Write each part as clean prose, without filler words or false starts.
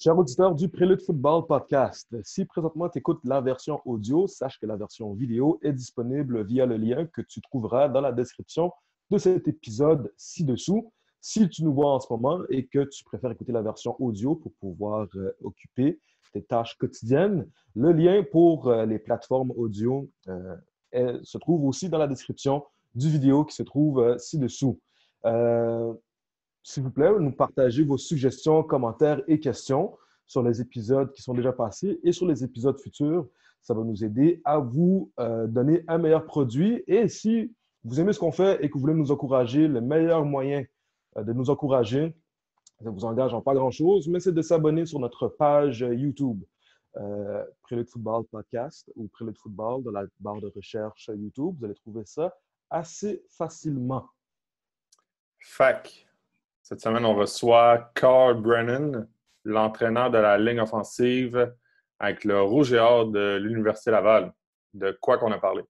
Cher auditeur du Prélude Football Podcast, si présentement tu écoutes la version audio, sache que la version vidéo est disponible via le lien que tu trouveras dans la description de cet épisode ci-dessous. Si tu nous vois en ce moment et que tu préfères écouter la version audio pour pouvoir occuper tes tâches quotidiennes, le lien pour les plateformes audio se trouve aussi dans la description du vidéo qui se trouve ci-dessous. Euh, S'il vous plaît, nous partagez vos suggestions, commentaires et questions sur les épisodes qui sont déjà passés et sur les épisodes futurs. Ça va nous aider à vous donner un meilleur produit. Et si vous aimez ce qu'on fait et que vous voulez nous encourager, le meilleur moyen de nous encourager, ça ne vous engage en pas grand-chose, mais c'est de s'abonner sur notre page YouTube, Prélude Football Podcast ou Prélude Football dans la barre de recherche YouTube. Vous allez trouver ça assez facilement. Fac. Cette semaine, on reçoit Carl Brennan, l'entraîneur de la ligne offensive avec le Rouge et Or de l'Université Laval. De quoi qu'on a parlé?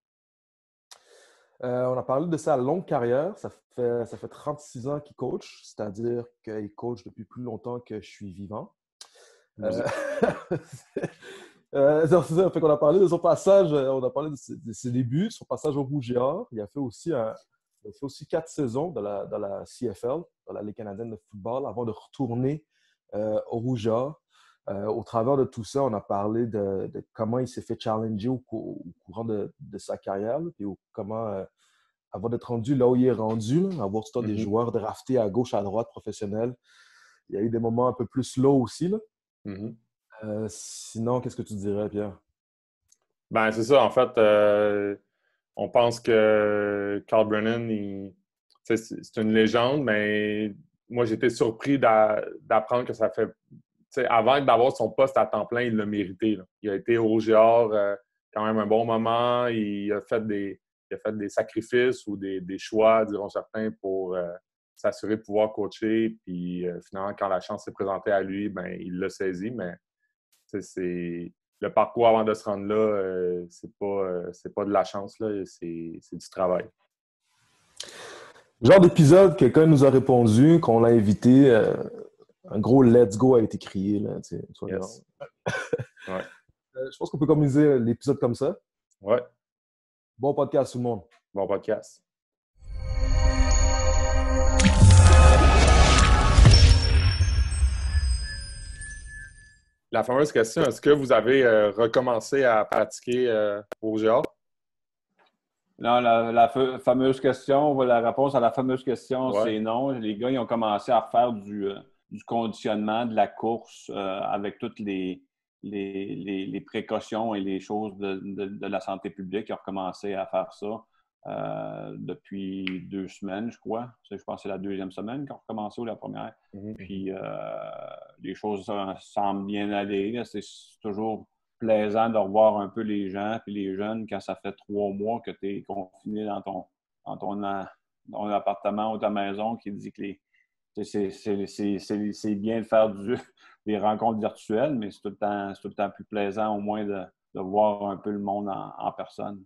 On a parlé de sa longue carrière. Ça fait 36 ans qu'il coach, c'est-à-dire qu'il coach depuis plus longtemps que je suis vivant. C'est ça. Fait qu'on a parlé de son passage, on a parlé de ses débuts, son passage au Rouge et Or. Il a fait aussi 4 saisons dans la CFL, dans la Ligue canadienne de football, avant de retourner au Rouge et Or. Au travers de tout ça, on a parlé de comment il s'est fait challenger au courant de sa carrière, puis comment, avant d'être rendu là où il est rendu, avoir tout le temps des joueurs draftés à gauche, à droite, professionnels. Il y a eu des moments un peu plus slow aussi. Là. Sinon, qu'est-ce que tu dirais, Pierre? Ben, c'est ça. En fait, on pense que Carl Brennan, c'est une légende, mais moi, j'étais surpris d'apprendre que ça fait... Avant d'avoir son poste à temps plein, il l'a mérité. Là. Il a été au Rouge et Or quand même un bon moment. Il a fait des sacrifices ou des choix, diront certains, pour s'assurer de pouvoir coacher. Puis finalement, quand la chance s'est présentée à lui, ben, il l'a saisi. Mais c'est le parcours avant de se rendre là, c'est pas de la chance, là, c'est du travail. Genre d'épisode, quelqu'un nous a répondu, qu'on l'a invité, un gros let's go a été crié. Là, yes. Ouais. Je pense qu'on peut commencer l'épisode comme ça. Ouais. Bon podcast, tout le monde. Bon podcast. La fameuse question, est-ce que vous avez recommencé à pratiquer au Rouge et Or? Non, la fameuse question, la réponse à la fameuse question, ouais. C'est non. Les gars, ils ont commencé à refaire du conditionnement, de la course avec toutes les précautions et les choses de la santé publique. Ils ont recommencé à faire ça depuis 2 semaines, je crois. Je pense que c'est la 2e semaine qu'ils ont recommencé ou la première. Puis les choses semblent bien aller. Là. C'est toujours plaisant de revoir un peu les gens puis les jeunes quand ça fait 3 mois que tu es confiné dans ton appartement ou ta maison qui dit que c'est bien de faire des rencontres virtuelles, mais c'est tout le temps plus plaisant au moins de voir un peu le monde en personne.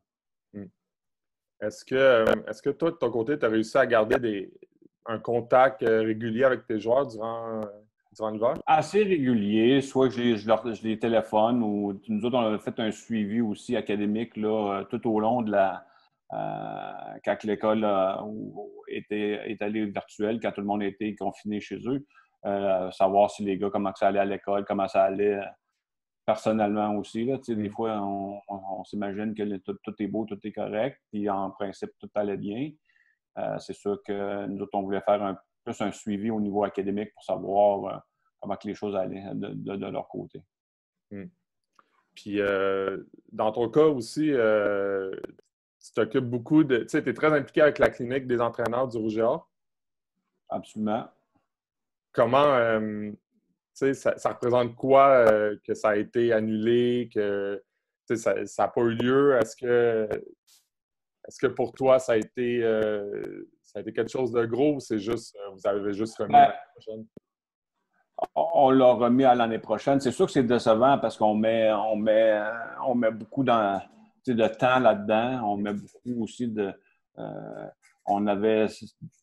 Est-ce que toi, de ton côté, tu as réussi à garder un contact régulier avec tes joueurs durant l'hiver? Assez régulier. Soit que je les téléphone ou nous autres, on a fait un suivi aussi académique là, tout au long de quand l'école est allée virtuelle, quand tout le monde était confiné chez eux. Savoir si les gars, comment ça allait à l'école, comment ça allait personnellement aussi. Là. Des fois, on s'imagine que tout est beau, tout est correct, puis en principe, tout allait bien. C'est sûr que nous autres, on voulait faire plus un suivi au niveau académique pour savoir comment que les choses allaient de leur côté. Puis, dans ton cas aussi, tu t'occupes beaucoup de... Tu sais, tu es très impliqué avec la clinique des entraîneurs du Rouge et Or. Absolument. Comment... ça représente quoi que ça a été annulé, que ça n'a pas eu lieu? Est-ce que pour toi, ça a été quelque chose de gros ou c'est juste, vous avez juste remis l'année prochaine? On l'a remis à l'année prochaine. C'est sûr que c'est décevant parce qu'on met beaucoup de temps là-dedans. On met beaucoup aussi on avait,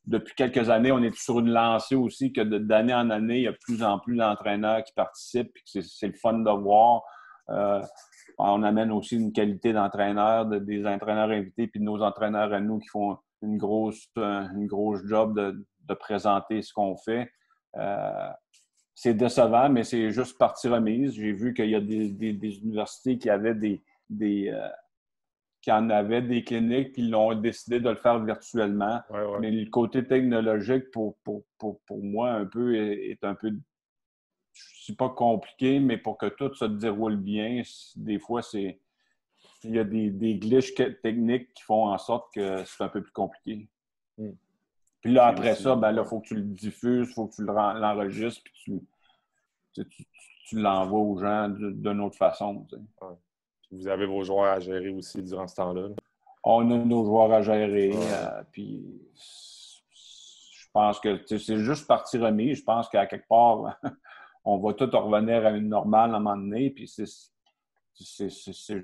depuis quelques années, on est sur une lancée aussi que d'année en année, il y a de plus en plus d'entraîneurs qui participent et que c'est le fun de voir. On amène aussi une qualité d'entraîneur, des entraîneurs invités puis de nos entraîneurs à nous qui font une grosse job de présenter ce qu'on fait. C'est décevant, mais c'est juste partie remise. J'ai vu qu'il y a des universités qui avaient qui en avaient des cliniques, puis ils ont décidé de le faire virtuellement. Ouais, ouais. Mais le côté technologique, pour moi, un peu, est un peu, je sais pas compliqué, mais pour que tout se déroule bien, des fois, il y a des glitches techniques qui font en sorte que c'est un peu plus compliqué. Mm. Puis là, Puis après aussi, ça, ben là, ouais. il faut que tu le diffuses, il faut que tu l'enregistres, puis tu l'envoies aux gens d'une autre façon. Tu sais. Ouais. Puis vous avez vos joueurs à gérer aussi durant ce temps-là. Là. On a nos joueurs à gérer, Ouais. puis je pense que c'est juste partie remise. Je pense qu'à quelque part, on va tout revenir à une normale à un moment donné, puis c'est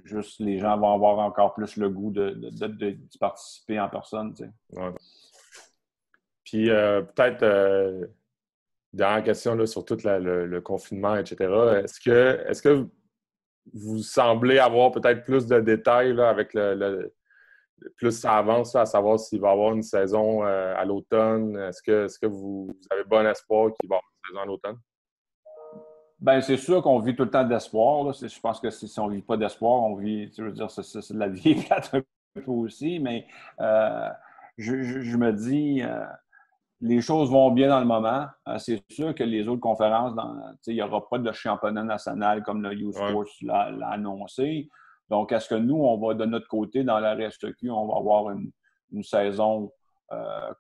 juste les gens vont avoir encore plus le goût de participer en personne. Tu sais. Ouais. Puis peut-être, dernière question là, sur tout le confinement, etc. Est-ce que vous semblez avoir peut-être plus de détails là, avec plus ça avance, là, à savoir s'il va y avoir une saison à l'automne? Est-ce que vous avez bon espoir qu'il va y avoir une saison à l'automne? Ben, c'est sûr qu'on vit tout le temps d'espoir. Là. Je pense que si on ne vit pas d'espoir, on vit, je veux dire, c'est de la vie plate un peu aussi, mais je me dis, les choses vont bien dans le moment. C'est sûr que les autres conférences, il n'y aura pas de championnat national comme le U Ouais. Sports l'a annoncé. Donc, est-ce que nous, on va de notre côté, dans la RSEQ, on va avoir une saison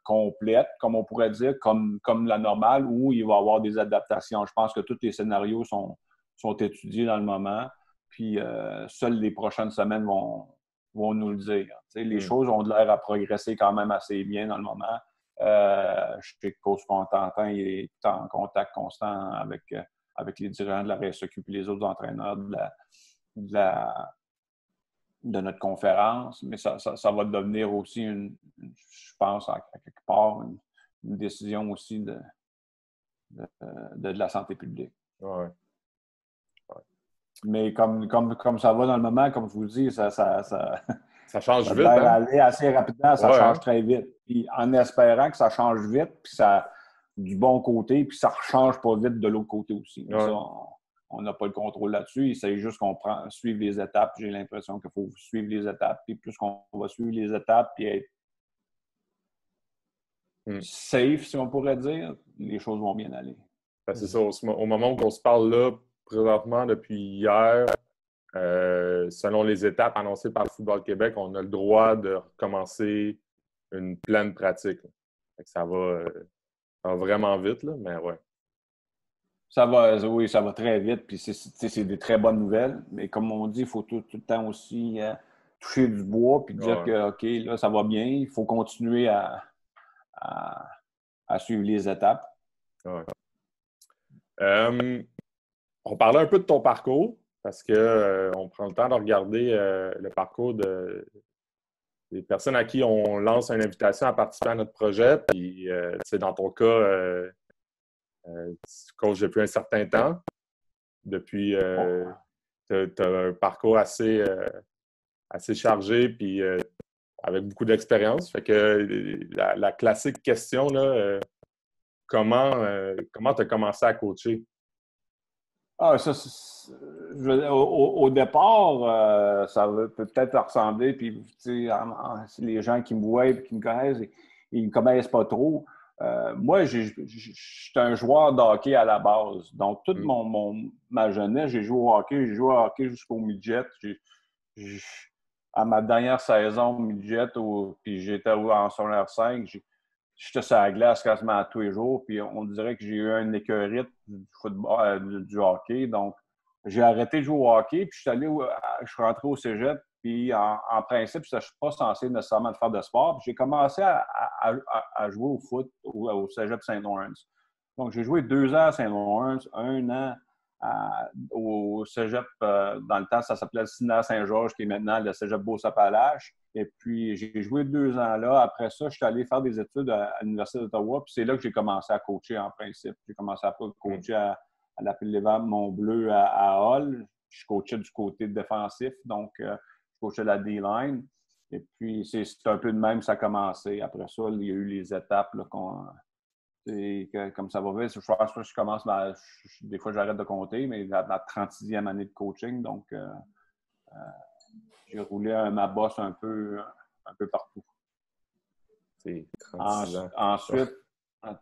complète, comme on pourrait dire, comme la normale, où il va y avoir des adaptations. Je pense que tous les scénarios sont étudiés dans le moment, puis seules les prochaines semaines vont nous le dire. Les choses ont l'air à progresser quand même assez bien dans le moment. Je sais que Coach Constantin il est en contact constant avec les dirigeants de la RSEQ et les autres entraîneurs de notre conférence, mais ça va devenir aussi, je pense, à quelque part, une décision aussi de la santé publique. Ouais. Mais comme ça va dans le moment, comme je vous dis, ça change a vite, l'air hein? d'aller assez rapidement, ça Ouais, change hein? très vite. Puis en espérant que ça change vite, puis ça du bon côté, puis ça ne change pas vite de l'autre côté aussi. Mais Ouais. ça, on n'a pas le contrôle là-dessus. C'est juste qu'on suivre les étapes. J'ai l'impression qu'il faut suivre les étapes. Puis plus qu'on va suivre les étapes puis être safe, si on pourrait dire, les choses vont bien aller. Ben, c'est ça. Au moment où on se parle là, présentement, depuis hier, selon les étapes annoncées par le Football Québec, on a le droit de recommencer une pleine pratique. Fait que ça va vraiment vite, là, mais ouais. Oui, ça va très vite. Puis c'est des très bonnes nouvelles. Mais comme on dit, il faut tout le temps aussi toucher du bois puis dire que, OK, là, ça va bien. Il faut continuer à suivre les étapes. Ouais. On parlait un peu de ton parcours parce qu'on prend le temps de regarder le parcours des personnes à qui on lance une invitation à participer à notre projet. Puis, dans ton cas, tu coaches depuis un certain temps. Depuis, tu as un parcours assez chargé puis avec beaucoup d'expérience. Fait que la classique question, là, comment tu as commencé à coacher? Ah, ça, au départ, ça peut peut-être ressembler, puis les gens qui me voient et qui me connaissent, ils ne me connaissent pas trop. Moi, je suis un joueur de hockey à la base. Donc, toute ma jeunesse, j'ai joué au hockey. J'ai joué au hockey jusqu'au midget. À ma dernière saison midget, puis j'étais en secondaire 5, j'étais sur la glace quasiment tous les jours, puis on dirait que j'ai eu un écœurite du football, du hockey. Donc, j'ai arrêté de jouer au hockey, puis je suis rentré au cégep, puis en principe, je ne suis pas censé nécessairement faire de sport. Puis j'ai commencé à jouer au foot au cégep Saint-Lawrence. Donc, j'ai joué 2 ans à Saint-Lawrence, 1 an au cégep, dans le temps, ça s'appelait le Séminaire Saint-Georges, qui est maintenant le cégep Beauce-Appalaches. Et puis, j'ai joué 2 ans là. Après ça, je suis allé faire des études à l'Université d'Ottawa. Puis c'est là que j'ai commencé à coacher, en principe. J'ai commencé à coacher à la Pile-les-Vents Mont-Bleu à Hall. Je coachais du côté défensif, donc je coachais la D-line. Et puis, c'est un peu de même, ça a commencé. Après ça, il y a eu les étapes là, comme ça va vite. Je pense que je commence, des fois j'arrête de compter, mais ma 36e année de coaching, donc j'ai roulé ma bosse un peu partout. C'est 36 ans. Ensuite,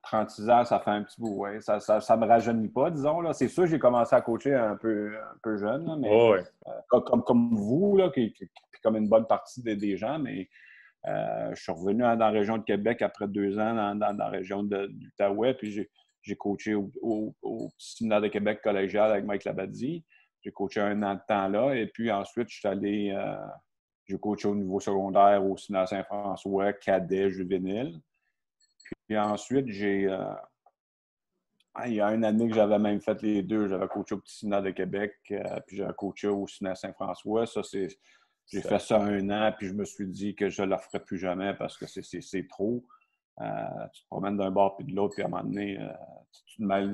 36 ans, ça fait un petit bout, oui. Ça me rajeunit pas, disons. Là. C'est sûr, j'ai commencé à coacher un peu jeune, là, mais comme vous, là, qui comme une bonne partie des gens, mais je suis revenu dans la région de Québec après 2 ans dans la région de l'Outaouais, puis j'ai coaché au petit séminaire de Québec collégial avec Mike Labadie. J'ai coaché 1 an de temps là, et puis ensuite, j'ai coaché au niveau secondaire au séminaire Saint-François, cadet, juvénile. Puis ensuite, il y a une année que j'avais même fait les deux. J'avais coaché au petit séminaire de Québec, puis j'avais coaché au séminaire Saint-François. J'ai fait ça 1 an, puis je me suis dit que je ne le referais plus jamais parce que c'est trop. Tu te promènes d'un bord puis de l'autre, puis à un moment donné, tu te mêles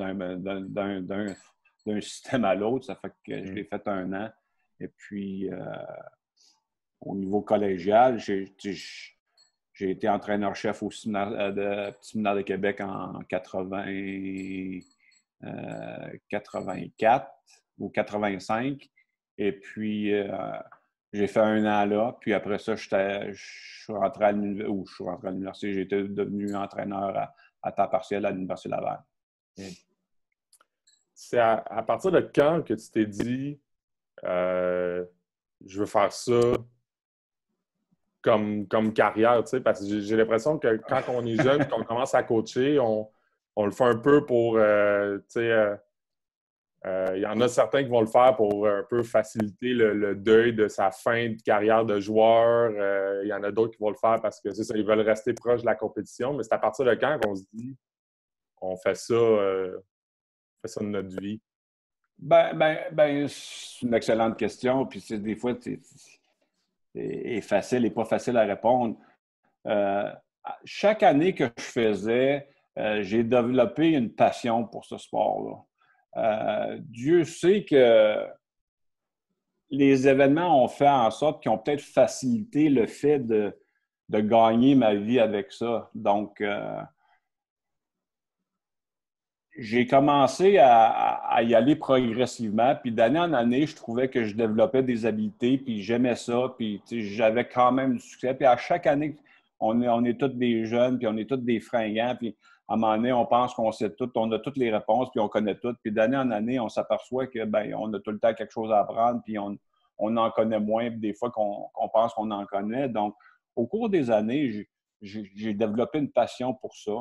d'un système à l'autre. Ça fait que je l'ai fait 1 an. Et puis, au niveau collégial, j'ai été entraîneur-chef au petit séminaire de Québec en 84 ou 85. Et puis, j'ai fait 1 an là. Puis après ça, je suis rentré à l'université. J'ai été devenu entraîneur à temps partiel à l'Université Laval. C'est à partir de quand que tu t'es dit je veux faire ça comme carrière, tu sais, parce que j'ai l'impression que quand on est jeune et qu'on commence à coacher, on le fait un peu pour, tu sais, il y en a certains qui vont le faire pour un peu faciliter le deuil de sa fin de carrière de joueur. Il y en a d'autres qui vont le faire parce que c'est ça, ils veulent rester proches de la compétition. Mais c'est à partir de quand qu'on se dit on fait ça de notre vie? C'est une excellente question. Puis des fois, c'est facile et pas facile à répondre. Chaque année que je faisais, j'ai développé une passion pour ce sport-là. Dieu sait que les événements ont fait en sorte qu'ils ont peut-être facilité le fait de gagner ma vie avec ça. Donc, j'ai commencé à y aller progressivement. Puis d'année en année, je trouvais que je développais des habiletés, puis j'aimais ça, puis j'avais quand même du succès. Puis à chaque année, on est tous des jeunes, puis on est tous des fringants, puis à un moment donné, on pense qu'on sait tout, on a toutes les réponses, puis on connaît tout. Puis d'année en année, on s'aperçoit que on a tout le temps quelque chose à apprendre, puis on en connaît moins, puis des fois qu'on pense qu'on en connaît. Donc, au cours des années, j'ai développé une passion pour ça.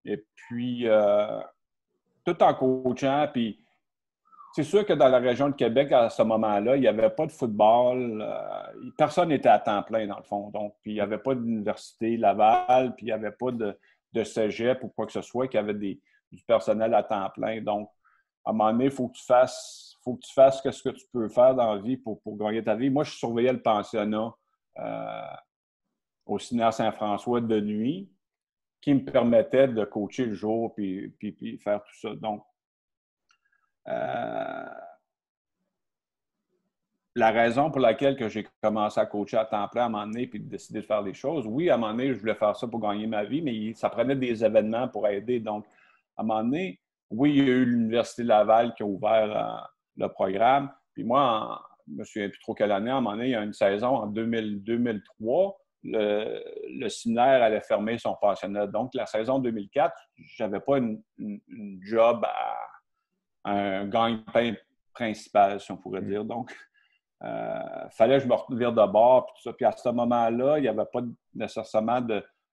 Et puis, tout en coachant, puis c'est sûr que dans la région de Québec, à ce moment-là, il n'y avait pas de football. Personne n'était à temps plein, dans le fond. Donc, puis il n'y avait pas d'université Laval, puis il n'y avait pas de cégep ou quoi que ce soit, qui avait du personnel à temps plein. Donc, à un moment donné, il faut que tu fasses ce que tu peux faire dans la vie pour gagner ta vie. Moi, je surveillais le pensionnat au Séminaire Saint-François de nuit, qui me permettait de coacher le jour puis faire tout ça. Donc, la raison pour laquelle que j'ai commencé à coacher à temps plein à un moment donné puis de décider de faire des choses, oui, à un moment donné, je voulais faire ça pour gagner ma vie, mais ça prenait des événements pour aider. Donc, à un moment donné, oui, il y a eu l'Université Laval qui a ouvert le programme. Puis moi, je ne me souviens plus trop quelle année, à un moment donné, il y a une saison en 2003, le séminaire allait fermer son pensionnat. Donc, la saison 2004, je n'avais pas une job un gagne-pain principal, si on pourrait dire. Donc, fallait que je me revire de bord. Puis, tout ça. Puis à ce moment-là, il n'y avait pas nécessairement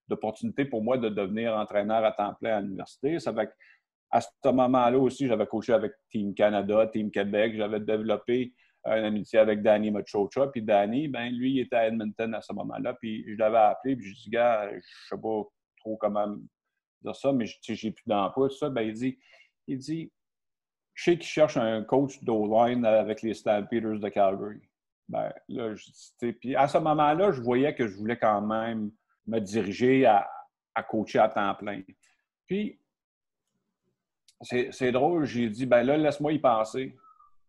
d'opportunité pour moi de devenir entraîneur à temps plein à l'université. Ça fait qu'à ce moment-là aussi, j'avais coaché avec Team Canada, Team Québec. J'avais développé une amitié avec Danny Machocha. Puis Danny, lui, il était à Edmonton à ce moment-là. Puis je l'avais appelé. Puis je dis, gars, je ne sais pas trop comment dire ça, mais j'ai plus d'emploi. Tout ça. Il dit, je sais qu'ils cherchent un coach d'O-line avec les Stampeders de Calgary. Ben, là, puis à ce moment-là, je voyais que je voulais quand même me diriger à coacher à temps plein. Puis, c'est drôle, j'ai dit, ben là, laisse-moi y penser.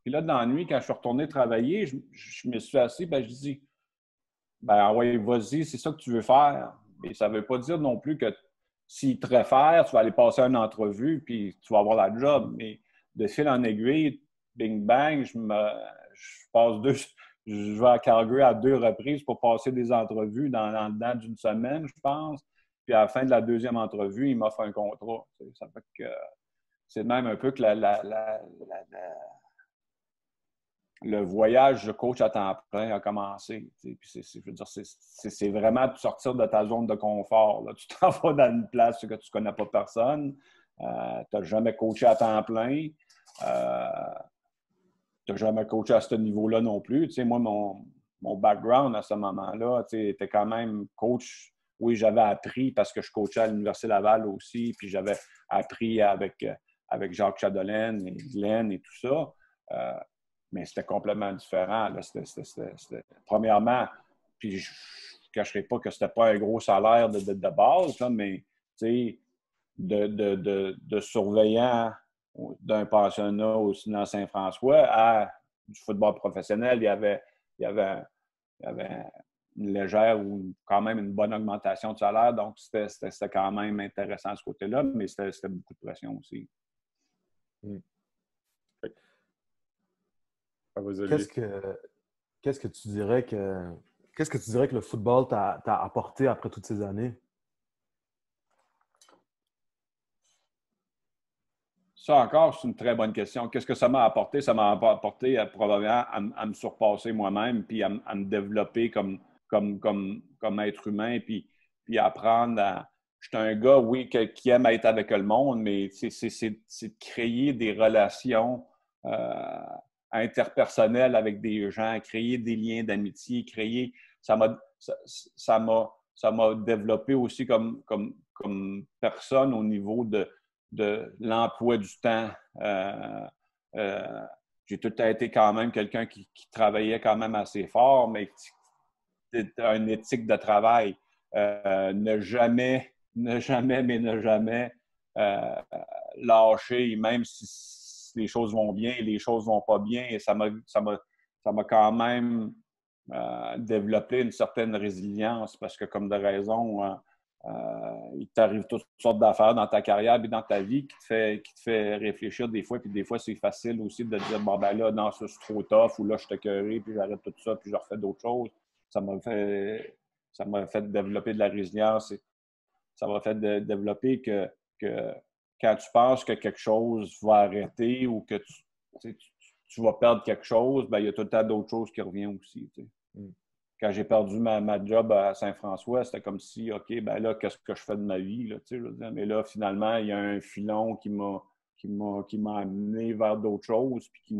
Puis là, dans la nuit, quand je suis retourné travailler, je me suis assis, ben je dis, ben ouais, vas-y, c'est ça que tu veux faire. Et ça ne veut pas dire non plus que s'il te réfère, tu vas aller passer une entrevue, puis tu vas avoir la job. Mais de fil en aiguille, bing bang, je passe je vais à Calgary à 2 reprises pour passer des entrevues dans le dedans d'une semaine, je pense. Puis à la fin de la deuxième entrevue, il m'offre un contrat. Ça fait que c'est même un peu que le voyage de coach à temps plein a commencé. Puis je veux dire, c'est vraiment de sortir de ta zone de confort. Là. Tu t'en vas dans une place que tu ne connais pas personne. Tu n'as jamais coaché à temps plein. Tu n'as jamais coaché à ce niveau-là non plus. Tu sais, moi, mon background à ce moment-là, tu sais, était quand même coach. Oui, j'avais appris parce que je coachais à l'Université Laval aussi, puis j'avais appris avec Jacques Chadelaine et Glenn et tout ça. Mais c'était complètement différent. Là. Premièrement, puis je ne cacherai pas que c'était pas un gros salaire de base, là, mais de surveillant d'un pensionnat aussi dans Saint-François à du football professionnel, il y avait une légère ou quand même une bonne augmentation de salaire. Donc, c'était quand même intéressant de ce côté-là, mais c'était beaucoup de pression aussi. Mm. Qu'est-ce que tu dirais que le football t'a apporté après toutes ces années? Ça encore, c'est une très bonne question. Qu'est-ce que ça m'a apporté? Ça m'a apporté probablement à me surpasser moi-même, puis à me développer comme être humain, puis apprendre à... Je suis un gars, oui, qui aime être avec le monde, mais c'est de créer des relations interpersonnelles avec des gens, créer des liens d'amitié, Ça m'a développé aussi comme personne au niveau de l'emploi du temps. J'ai tout le temps été quand même quelqu'un qui travaillait quand même assez fort, mais une éthique de travail. Ne jamais lâcher, même si les choses vont bien, les choses vont pas bien. Et ça m'a quand même développé une certaine résilience parce que, comme de raison, il t'arrive toutes sortes d'affaires dans ta carrière et dans ta vie qui te fait réfléchir des fois. Puis des fois, c'est facile aussi de te dire, bon, ben là, non, ça, c'est trop tough, ou là, je suis écœuré, puis j'arrête tout ça, puis je refais d'autres choses. Ça m'a fait développer de la résilience. Et ça m'a fait développer que quand tu penses que quelque chose va arrêter ou que tu vas perdre quelque chose, ben, il y a tout le temps d'autres choses qui reviennent aussi. Quand j'ai perdu ma job à Saint-François, c'était comme si, OK, ben là, qu'est-ce que je fais de ma vie? Là, je veux dire. Mais là, finalement, il y a un filon qui m'a amené vers d'autres choses, puis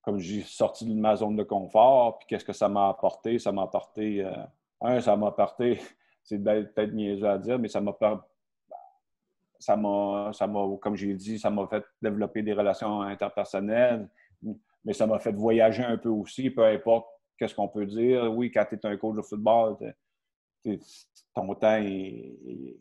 comme j'ai sorti de ma zone de confort, puis qu'est-ce que ça m'a apporté? Ça m'a apporté, c'est peut-être niaiseux à dire, mais comme j'ai dit, ça m'a fait développer des relations interpersonnelles, mais ça m'a fait voyager un peu aussi, peu importe qu'est-ce qu'on peut dire. Oui, quand tu es un coach de football, ton temps est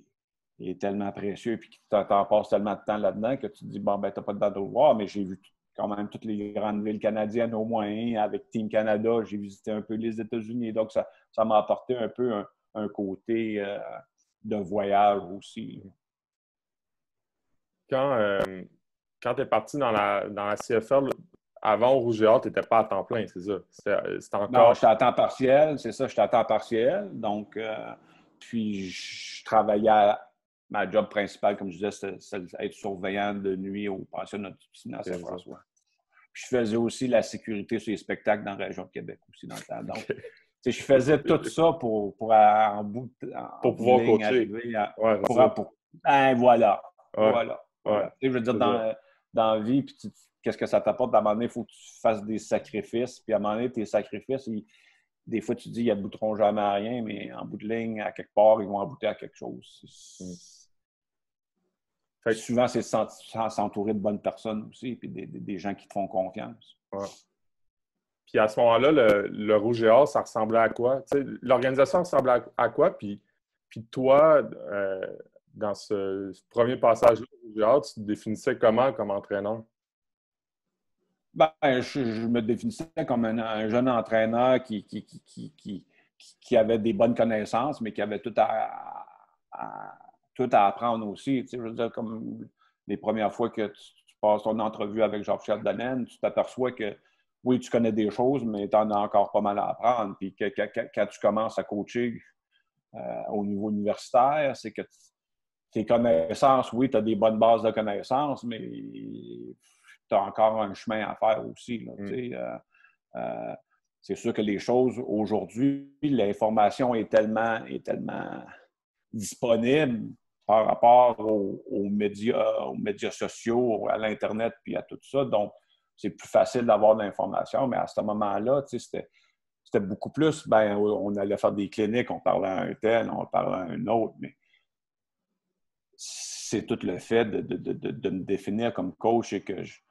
tellement précieux et tu en passes tellement de temps là-dedans que tu te dis, bon, ben, tu n'as pas de date de voir, mais j'ai vu quand même toutes les grandes villes canadiennes au moins. Avec Team Canada, j'ai visité un peu les États-Unis. Donc, ça m'a apporté un peu un côté de voyage aussi. Quand tu es parti dans la CFL, avant au Rouge et Or, tu n'étais pas à temps plein, c'est ça? C'était encore... Non, j'étais à temps partiel, c'est ça, j'étais à temps partiel. Donc, puis je travaillais ma job principale, comme je disais, c'était être surveillant de nuit au pensionnat de Saint-François. Puis je faisais aussi la sécurité sur les spectacles dans la région de Québec aussi dans le temps. Donc, je faisais tout ça pour pouvoir coacher. Arriver à, ouais, voilà. Ouais. Voilà. Ouais. Je veux dire, dans la vie, puis qu'est-ce que ça t'apporte? À un moment donné, il faut que tu fasses des sacrifices. Puis à un moment donné, tes sacrifices, des fois, tu dis, ils n'aboutiront jamais à rien, mais en bout de ligne, à quelque part, ils vont aboutir à quelque chose. Fait que, souvent, c'est s'entourer de bonnes personnes aussi, puis des gens qui te font confiance. ouais. Puis à ce moment-là, le Rouge et Or, ça ressemblait à quoi? Tu sais, l'organisation ressemblait à quoi? Puis toi, dans ce premier passage-là au Rouge et Or, tu te définissais comment comme entraîneur? Ben, je me définissais comme un jeune entraîneur qui avait des bonnes connaissances, mais qui avait tout à apprendre aussi. Tu sais, je veux dire, comme les premières fois que tu passes ton entrevue avec Jean-Michel Delaine, tu t'aperçois que oui, tu connais des choses, mais tu en as encore pas mal à apprendre. Puis quand tu commences à coacher au niveau universitaire, c'est que tes connaissances, oui, tu as des bonnes bases de connaissances, mais tu as encore un chemin à faire aussi. Là, c'est sûr que les choses aujourd'hui, l'information est tellement disponible par rapport aux médias sociaux, à l'Internet puis à tout ça. Donc, c'est plus facile d'avoir de l'information, mais à ce moment-là, c'était beaucoup plus, ben, on allait faire des cliniques, on parlait à un tel, on parlait à un autre, mais c'est tout le fait de me définir comme coach et que je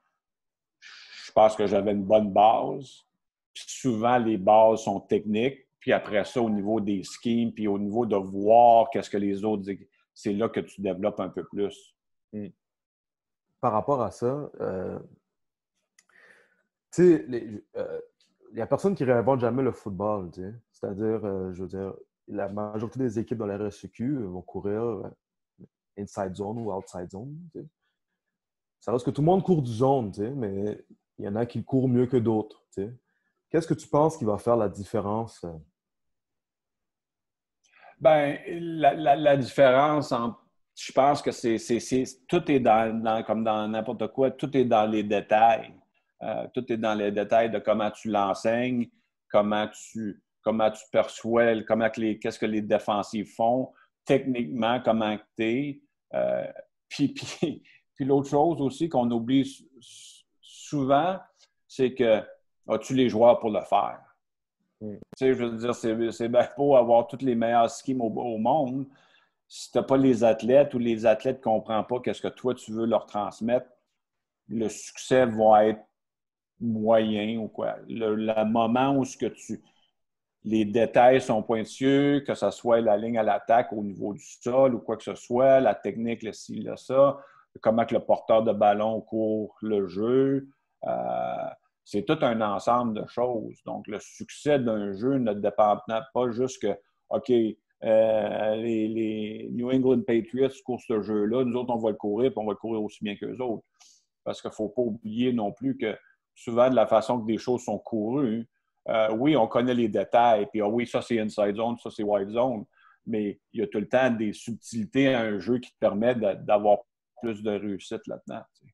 pense que j'avais une bonne base. Puis souvent, les bases sont techniques. Puis après ça, au niveau des schemes, puis au niveau de voir qu'est-ce que les autres disent, c'est là que tu développes un peu plus. Par rapport à ça, tu sais, il n'y a personne qui réinvente jamais le football, tu sais. C'est-à-dire, je veux dire, la majorité des équipes dans la RSEQ vont courir inside zone ou outside zone, tu sais. Ça reste que tout le monde court du zone, tu sais, mais il y en a qui courent mieux que d'autres, tu sais. Qu'est-ce que tu penses qui va faire la différence? Ben, la différence entre. Je pense que tout est comme dans n'importe quoi, tout est dans les détails. Tout est dans les détails de comment tu l'enseignes, comment tu perçois, qu'est-ce que les défensifs font, techniquement, comment tu es. Puis l'autre chose aussi qu'on oublie souvent, c'est que as-tu les joueurs pour le faire? Tu sais, je veux dire, c'est bien beau avoir tous les meilleurs schemes au monde. Si tu n'as pas les athlètes ou les athlètes ne comprennent pas qu'est-ce que toi, tu veux leur transmettre, le succès va être moyen ou quoi. Le moment où les détails sont pointueux, que ce soit la ligne à l'attaque au niveau du sol ou quoi que ce soit, la technique, le ci, le ça, comment que le porteur de ballon court le jeu. C'est tout un ensemble de choses. Donc, le succès d'un jeu ne dépend pas juste que, OK, les New England Patriots courent ce jeu-là, nous autres, on va le courir, puis on va le courir aussi bien qu'eux autres. Parce qu'il ne faut pas oublier non plus que souvent, de la façon que des choses sont courues, oui, on connaît les détails, puis oui, ça c'est inside zone, ça c'est wide zone, mais il y a tout le temps des subtilités à un jeu qui te permet d'avoir plus de réussite là-dedans. Tu sais.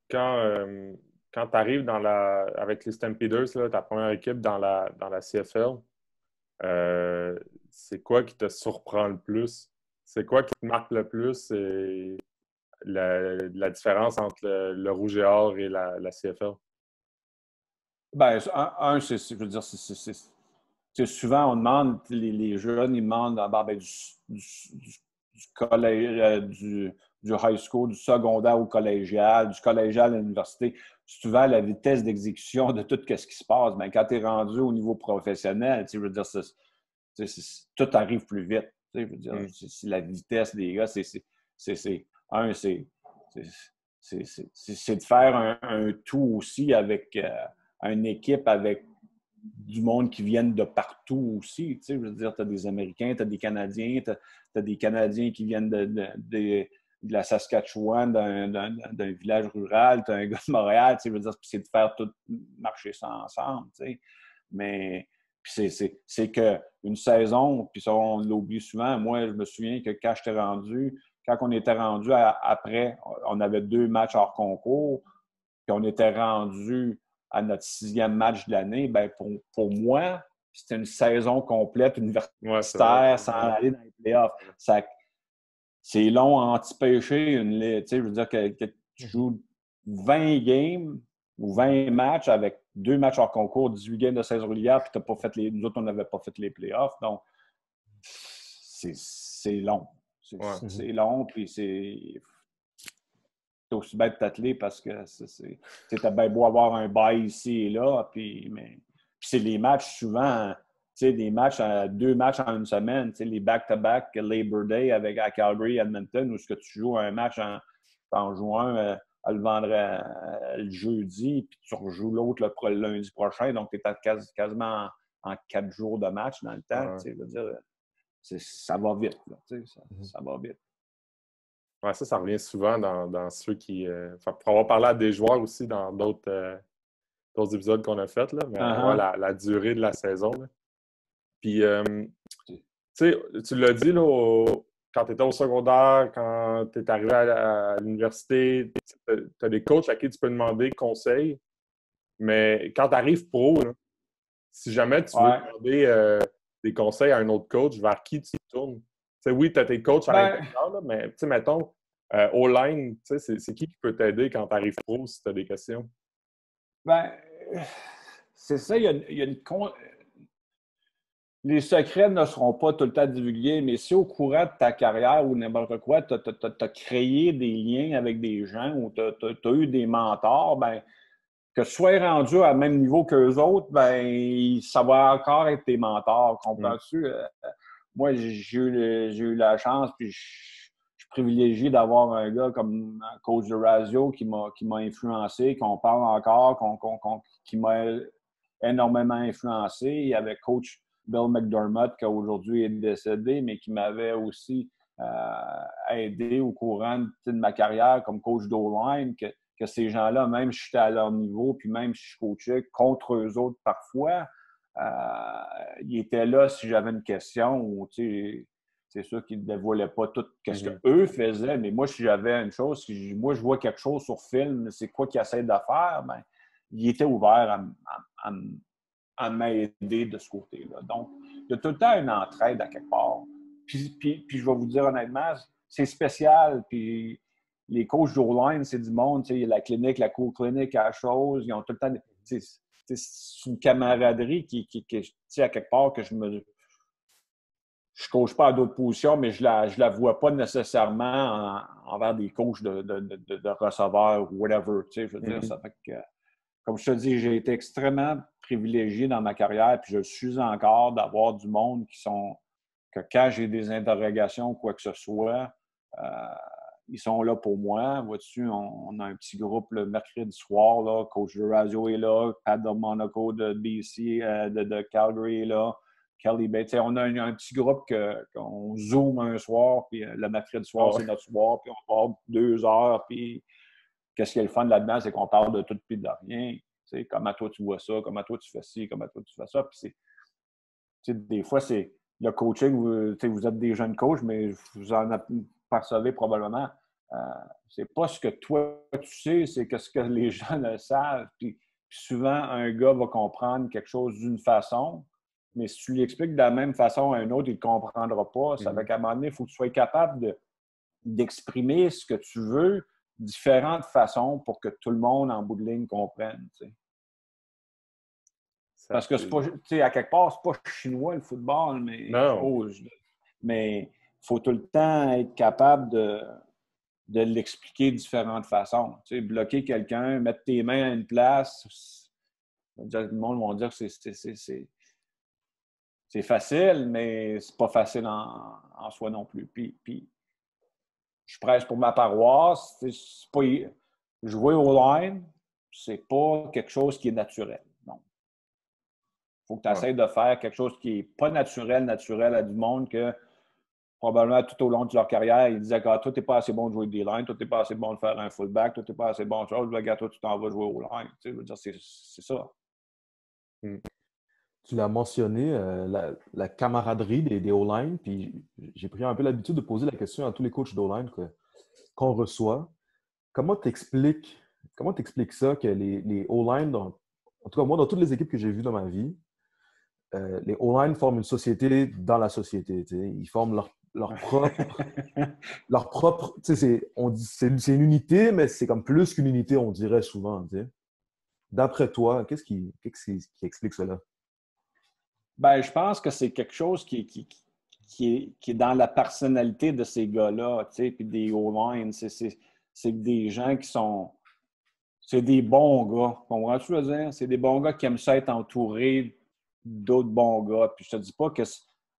Quand tu arrives avec les Stampeders, là, ta première équipe dans la CFL, c'est quoi qui te surprend le plus? C'est quoi qui te marque le plus? Et la différence entre le Rouge et Or et la CFL? Ben, je veux dire, souvent, on demande, les jeunes, ils demandent du collège, du high school, du secondaire au collégial, du collégial à l'université. Souvent, la vitesse d'exécution de tout ce qui se passe, ben, quand tu es rendu au niveau professionnel, je veux dire, tout arrive plus vite. Je veux dire, c'est la vitesse des gars, c'est de faire un tout aussi avec une équipe avec du monde qui viennent de partout aussi. Je veux dire, tu as des Américains, tu as des Canadiens, tu as des Canadiens qui viennent de la Saskatchewan, d'un village rural, tu as un gars de Montréal. Je veux dire, c'est de faire tout marcher ça ensemble. Mais c'est qu'une saison, puis ça, on l'oublie souvent. Moi, je me souviens que quand on était rendu après, on avait 2 matchs hors concours, puis on était rendu à notre 6e match de l'année, bien, pour moi, c'était une saison complète universitaire sans aller dans les playoffs. C'est long à antipêcher. Je veux dire que tu joues 20 games ou 20 matchs avec 2 matchs hors concours, 18 games de saison régulière, puis nous autres, on n'avait pas fait les playoffs. Donc, c'est long. Ouais. C'est long, puis c'est aussi bête de t'atteler parce que t'as bien beau avoir un bail ici et là, puis c'est les matchs souvent, des matchs, 2 matchs en une semaine, les back-to-back Labor Day à Calgary, Edmonton, où ce que tu joues un match en juin, le jeudi, puis tu rejoues l'autre le lundi prochain, donc tu es quasiment en 4 jours de match dans le temps. Ouais. Je veux dire, ça va vite. Là, ça va vite. Ouais, ça revient souvent dans ceux qui. Pour avoir parlé à des joueurs aussi dans d'autres épisodes qu'on a fait, là, mais ouais, la durée de la saison. Là. Puis, tu sais, tu l'as dit, là, quand tu étais au secondaire, quand tu es arrivé à l'université, tu as des coachs à qui tu peux demander conseil, mais quand tu arrives pro, là, si jamais tu veux demander des conseils à un autre coach, vers qui tu te tournes? T'sais, oui, tu as tes coachs à l'intérieur, là, mais mettons, O-line, c'est qui peut t'aider quand tu arrives pro si tu as des questions? Ben, c'est ça, il y a les secrets ne seront pas tout le temps divulgués, mais si au courant de ta carrière ou n'importe quoi, tu as créé des liens avec des gens ou tu as eu des mentors, ben, que tu sois rendu à même niveau qu'eux autres, ben, ça va encore être tes mentors. Comprends-tu? Moi, j'ai eu la chance, puis je suis privilégié d'avoir un gars comme un coach de Razio qui m'a influencé, qu'on parle encore, qui m'a énormément influencé. Il y avait coach Bill McDermott, qui aujourd'hui est décédé, mais qui m'avait aussi aidé au courant de ma carrière comme coach d'O-line, que ces gens-là, même si j'étais à leur niveau, puis même si je coachais contre eux autres parfois, ils étaient là si j'avais une question ou, c'est sûr qu'ils ne dévoilaient pas tout ce qu'eux faisaient, mais moi, si j'avais une chose, si moi, je vois quelque chose sur film, c'est quoi qu'ils essaient de faire, ben, ils étaient ouverts à m'aider de ce côté-là. Donc, il y a tout le temps une entraide à quelque part. Puis je vais vous dire honnêtement, c'est spécial, puis les coachs d'O-line, c'est du monde, il y a la clinique, la co-clinique, la chose, ils ont tout le temps... C'est une camaraderie qui à quelque part, que je ne coach pas à d'autres positions, mais je la vois pas nécessairement envers des coachs de receveurs ou whatever. Je veux dire, ça fait que, comme je te dis, j'ai été extrêmement privilégié dans ma carrière, puis je le suis encore d'avoir du monde que quand j'ai des interrogations ou quoi que ce soit, ils sont là pour moi. Vois-tu, on a un petit groupe le mercredi soir, là, coach de Radio est là, Pat de Monaco de BC, de Calgary est là, Kelly Bates. On a un petit groupe qu'on zoome un soir, puis le mercredi soir, c'est notre soir, puis on parle 2 heures, puis qu'est-ce qui est le fun là-dedans, c'est qu'on parle de tout et de rien. Comment toi tu vois ça, comment toi tu fais ci, comment toi tu fais ça. Puis des fois, c'est le coaching, vous êtes des jeunes coachs, mais vous en percevez probablement. C'est pas ce que toi tu sais, c'est ce que les gens le savent. Puis souvent, un gars va comprendre quelque chose d'une façon, mais si tu lui expliques de la même façon à un autre, il ne comprendra pas. Ça fait qu'à un moment donné, il faut que tu sois capable d'exprimer ce que tu veux de différentes façons pour que tout le monde, en bout de ligne, comprenne. Parce que c'est pas, à quelque part, c'est pas chinois le football, mais il faut tout le temps être capable de l'expliquer de différentes façons. Bloquer quelqu'un, mettre tes mains à une place, le monde va dire que c'est facile, mais c'est pas facile en soi non plus. Puis je prêche pour ma paroisse. C'est pas, jouer au line, c'est pas quelque chose qui est naturel. Non. Il faut que tu essaies de faire quelque chose qui n'est pas naturel à du monde que probablement tout au long de leur carrière, ils disaient que toi, tu n'es pas assez bon de jouer des lines, toi, tu n'es pas assez bon de faire un fullback, toi, tu n'es pas assez bon de chose, regarde, toi, tu t'en vas jouer au line. Je veux dire, c'est ça. Tu l'as mentionné, la camaraderie des O-line, puis j'ai pris un peu l'habitude de poser la question à tous les coachs d'O-line qu'on reçoit. Comment t'expliques ça que les O-line, en tout cas moi, dans toutes les équipes que j'ai vues dans ma vie, les O-line forment une société dans la société. Ils forment leur propre. On dit c'est une unité, mais c'est comme plus qu'une unité, on dirait souvent. D'après toi, qu'est-ce qui explique cela? Ben, je pense que c'est quelque chose qui est dans la personnalité de ces gars-là, tu sais, puis des O-line. C'est des gens qui sont... C'est des bons gars. Comprends-tu ce que je veux dire? C'est des bons gars qui aiment ça être entourés d'autres bons gars. Puis je te dis pas que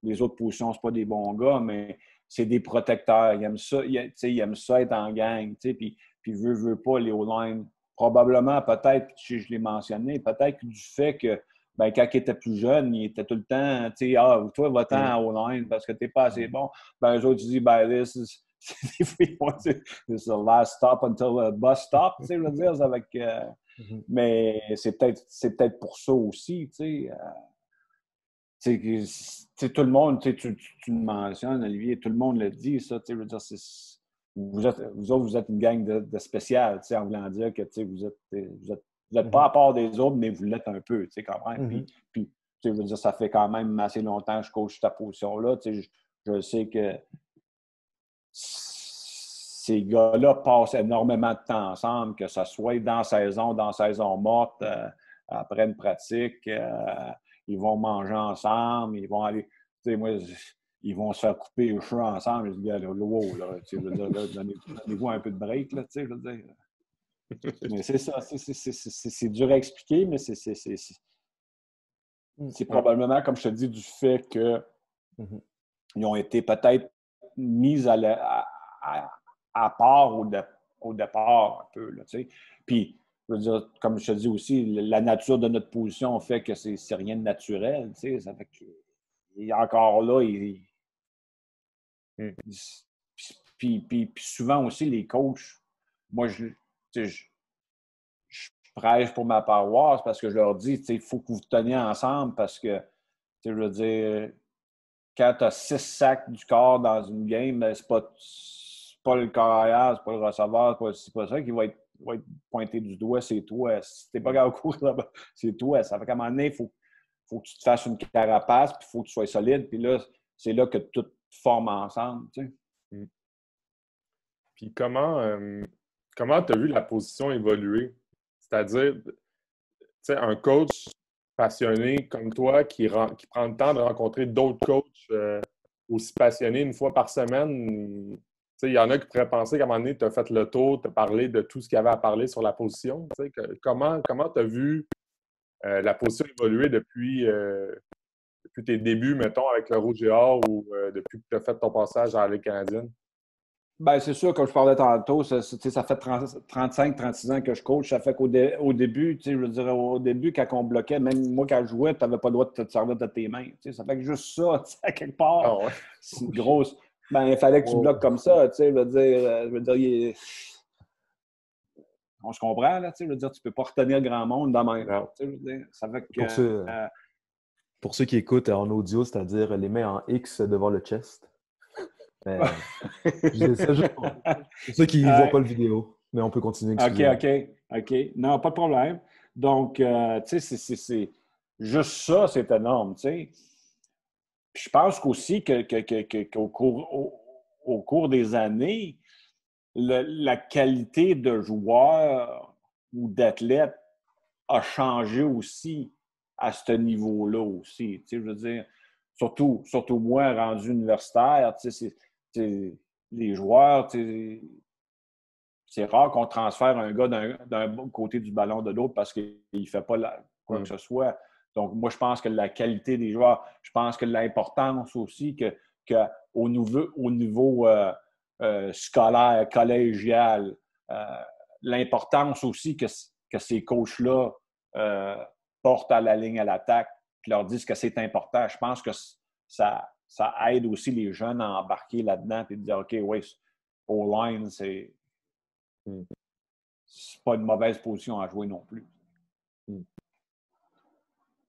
les autres positions, c'est pas des bons gars, mais c'est des protecteurs. Ils aiment ça, ils aiment ça être en gang. Puis veut pas, les O-line. Probablement, peut-être, je l'ai mentionné, peut-être du fait que ben, quand il était plus jeune, il était tout le temps, tu sais, toi, va-t'en en O-line parce que t'es pas assez bon. Ben, eux autres, ils disent, ben, des fois, ils vont dire, this is the last stop until the bus stop, tu sais, je veux dire, avec... mais c'est peut-être pour ça aussi, tu sais, tout le monde, tu le mentionnes, Olivier, tout le monde le dit, ça, tu sais, je veux dire, vous autres, vous êtes une gang de spécial, tu sais, en voulant dire que, tu sais, vous êtes pas à part des autres, mais vous l'êtes un peu, tu sais, quand même. Puis, tu sais, je veux dire, ça fait quand même assez longtemps que je coach ta position-là, tu sais, je sais que ces gars-là passent énormément de temps ensemble, que ce soit dans saison morte, après une pratique, ils vont manger ensemble, ils vont aller, tu sais, moi, ils vont se faire couper les cheveux ensemble. Je dis, là, wow, là, tu sais, je veux dire, là, donnez-vous un peu de break, là, tu sais, je veux dire. Mais c'est ça, c'est dur à expliquer, mais c'est probablement, comme je te dis, du fait qu'ils ont été peut-être mis à part au départ un peu, là, tu sais. Puis, je veux dire, comme je te dis aussi, la nature de notre position fait que c'est rien de naturel, tu sais. Ça fait que, et encore là, puis souvent aussi, les coachs, moi, je prêche pour ma paroisse parce que je leur dis, il faut que vous vous teniez ensemble parce que, je veux dire, quand tu as 6 sacs du corps dans une game, ben, c'est pas le carrière, c'est pas le receveur, c'est pas ça qui va être pointé du doigt, c'est toi. Si t'es pas capable de courir là-bas, c'est toi. Ça fait qu'à un moment donné, il faut que tu te fasses une carapace, puis il faut que tu sois solide, puis là, c'est là que tout forme ensemble, tu sais. Puis comment tu as vu la position évoluer? C'est-à-dire, tu sais, un coach passionné comme toi qui prend le temps de rencontrer d'autres coachs aussi passionnés une fois par semaine. Tu sais, il y en a qui pourraient penser qu'à un moment donné, tu as fait le tour, tu as parlé de tout ce qu'il y avait à parler sur la position. Tu sais, comment tu as vu la position évoluer depuis tes débuts, mettons, avec le Rouge et Or ou depuis que tu as fait ton passage à la Ligue canadienne? Bien, c'est sûr, comme je parlais tantôt, ça fait 35-36 ans que je coach. Ça fait qu'au début, je veux dire, au début, quand on bloquait, même moi, quand je jouais, tu n'avais pas le droit de te servir de tes mains. Ça fait que juste ça, à quelque part, Ah ouais. c'est une grosse... Ben, il fallait que tu bloques comme ça, je veux dire, on se comprend, là, je veux dire, tu peux pas retenir grand monde dans ma main. Je veux dire, ça fait que... Pour ceux qui écoutent en audio, c'est-à-dire les mains en X devant le chest. Mais, je disais ça juste pour ceux qui ne voient pas le vidéo. Mais on peut continuer. OK. Non, pas de problème. Donc, tu sais, c'est juste ça, c'est énorme, tu sais. Puis je pense qu'aussi qu'au cours des années, la qualité de joueur ou d'athlète a changé aussi à ce niveau-là aussi. Tu sais, je veux dire, surtout moi, rendu universitaire, tu sais, les joueurs, tu sais, c'est rare qu'on transfère un gars d'un côté du ballon de l'autre parce qu'il ne fait pas quoi que ce soit. Donc, moi, je pense que la qualité des joueurs, je pense que l'importance aussi qu'au niveau scolaire, collégial, l'importance aussi que ces coachs-là portent à la ligne à l'attaque, qui leur disent que c'est important. Je pense que ça aide aussi les jeunes à embarquer là-dedans et de dire, OK, oui, O-line, c'est pas une mauvaise position à jouer non plus.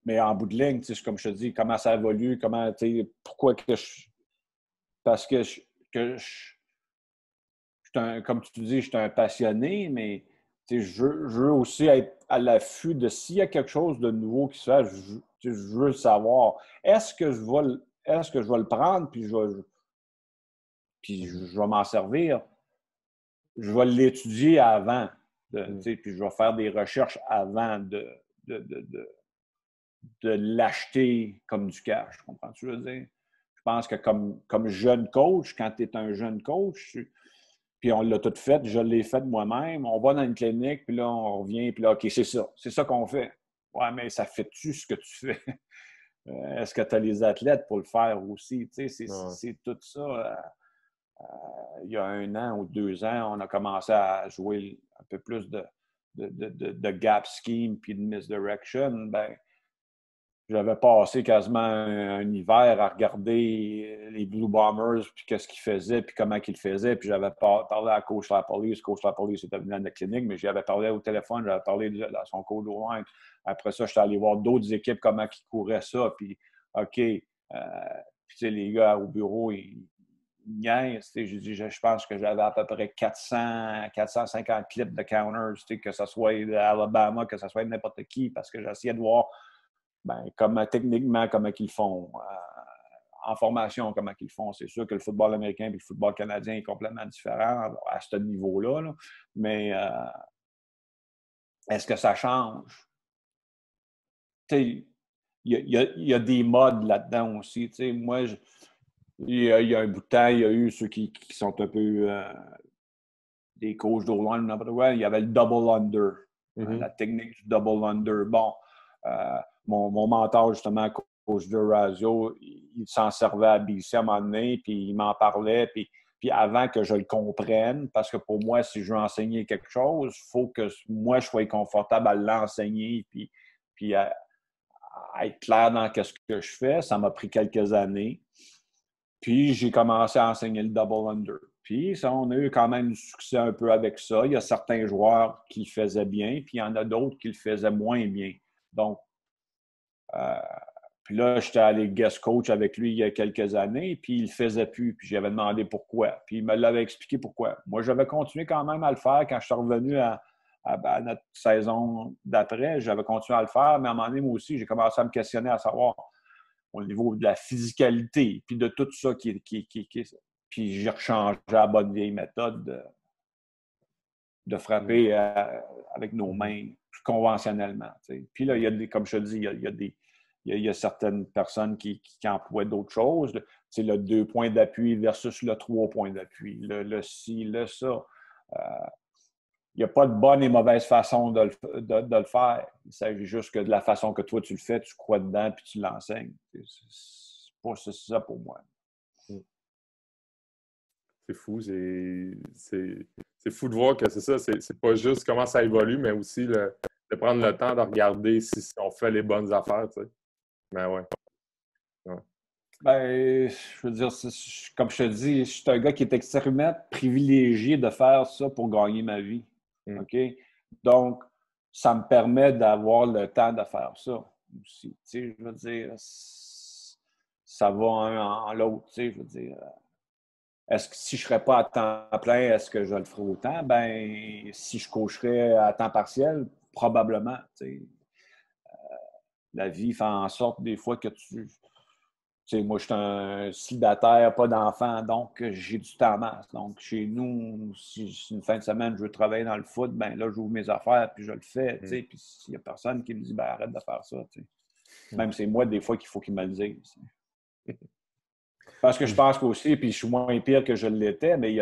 Mais en bout de ligne, comme je te dis, comment ça évolue, pourquoi que je... Parce que comme tu dis, je suis un passionné, mais je veux aussi être à l'affût de s'il y a quelque chose de nouveau qui se fait, je veux le savoir. Est-ce que je vais le prendre puis je vais m'en servir? Je vais l'étudier avant, puis je vais faire des recherches avant de l'acheter comme du cash. Comprends-tu ce que je veux dire? Je pense que comme jeune coach, quand tu es un jeune coach, puis on l'a tout fait, je l'ai fait moi-même, on va dans une clinique, puis là, on revient, puis là, OK, c'est ça qu'on fait. Ouais, mais ça fait-tu ce que tu fais? Est-ce que tu as les athlètes pour le faire aussi? Tu sais, c'est tout ça. Il y a 1 an ou 2 ans, on a commencé à jouer un peu plus de gap scheme puis de misdirection. Ben, j'avais passé quasiment un hiver à regarder les Blue Bombers, puis qu'est-ce qu'ils faisaient, puis comment ils le faisaient. Puis j'avais parlé à Coach LaPolice. Coach LaPolice était venu à la clinique, mais j'avais parlé au téléphone, j'avais parlé à son coach au loin. Après ça, j'étais allé voir d'autres équipes, comment ils couraient ça. Puis, OK, puis tu sais, les gars au bureau, ils niaisent. Je pense que j'avais à peu près 450 clips de counters, que ce soit d'Alabama, que ce soit de n'importe qui, parce que j'essayais de voir techniquement, comment ils font. En formation, comment ils font. C'est sûr que le football américain et le football canadien est complètement différent à ce niveau-là. Là. Mais est-ce que ça change? Il y a des modes là-dedans aussi. Moi, il y a un bout de temps, il y a eu ceux qui sont un peu des coachs d'O-line, n'importe quoi. Il y avait le double under, la technique du double under. Bon, mon mentor, justement, coach de Razio, il s'en servait à BC à un moment donné, puis il m'en parlait, puis avant que je le comprenne, parce que pour moi, si je veux enseigner quelque chose, il faut que moi, je sois confortable à l'enseigner, puis à être clair dans ce que je fais. Ça m'a pris quelques années. Puis, j'ai commencé à enseigner le double under. Puis, ça, on a eu quand même du succès un peu avec ça. Il y a certains joueurs qui le faisaient bien, puis il y en a d'autres qui le faisaient moins bien. Donc, puis là, j'étais allé guest coach avec lui il y a quelques années, puis il ne le faisait plus. Puis j'avais demandé pourquoi. Puis il me l'avait expliqué pourquoi. Moi, j'avais continué quand même à le faire quand je suis revenu à notre saison d'après. J'avais continué à le faire, mais à un moment donné, moi aussi, j'ai commencé à me questionner à savoir au niveau de la physicalité, puis de tout ça puis j'ai rechangé la bonne vieille méthode de frapper avec nos mains plus conventionnellement. T'sais. Puis là, il y a des, comme je te dis, il y a certaines personnes qui emploient d'autres choses. C'est le 2 points d'appui versus le 3 points d'appui. Le ci, le ça. Il n'y a pas de bonne et mauvaise façon de le faire. Il s'agit juste que de la façon que toi, tu le fais, tu crois dedans puis tu l'enseignes. C'est ça pour moi. C'est fou. C'est fou de voir que c'est ça. C'est pas juste comment ça évolue, mais aussi de prendre le temps de regarder si on fait les bonnes affaires. Tu sais. Mais ouais. Ben, je veux dire, comme je te dis, je suis un gars qui est extrêmement privilégié de faire ça pour gagner ma vie. OK? Donc, ça me permet d'avoir le temps de faire ça aussi. Tu sais, je veux dire, ça va un en l'autre. Tu sais, je veux dire, est-ce que si je ne serais pas à temps plein, est-ce que je le ferais autant? Ben, si je coacherais à temps partiel, probablement. Tu sais. La vie fait en sorte des fois que tu sais, moi, je suis un célibataire, pas d'enfant, donc j'ai du temps en masse. Donc, chez nous, si c'est une fin de semaine, je veux travailler dans le foot, ben là, j'ouvre mes affaires, puis je le fais, tu sais. Puis s'il n'y a personne qui me dit, ben arrête de faire ça, tu sais. Même c'est moi, des fois, qu'il faut qu'il me le dise. Parce que je pense qu'aussi, puis je suis moins pire que je l'étais, mais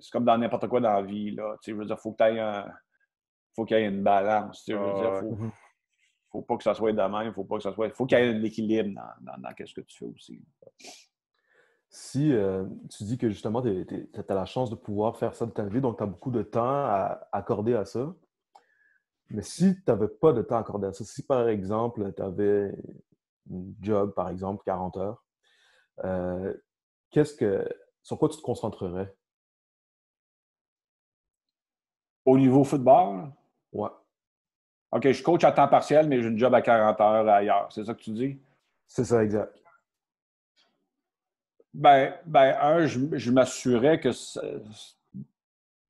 c'est comme dans n'importe quoi dans la vie, là. Tu sais, je veux dire, faut qu'il y ait une balance, tu sais. Je veux dire, faut pas que ça soit de même, faut qu'il y ait un équilibre dans ce que tu fais aussi. Si tu dis que justement, tu as la chance de pouvoir faire ça de ta vie, donc tu as beaucoup de temps à accorder à ça. Mais si tu n'avais pas de temps à accorder à ça, si par exemple, tu avais un job, par exemple, 40 heures, sur quoi tu te concentrerais? Au niveau football? Ouais. OK, je coach à temps partiel, mais j'ai une job à 40 heures ailleurs. C'est ça que tu dis? C'est ça, exact. Je m'assurais que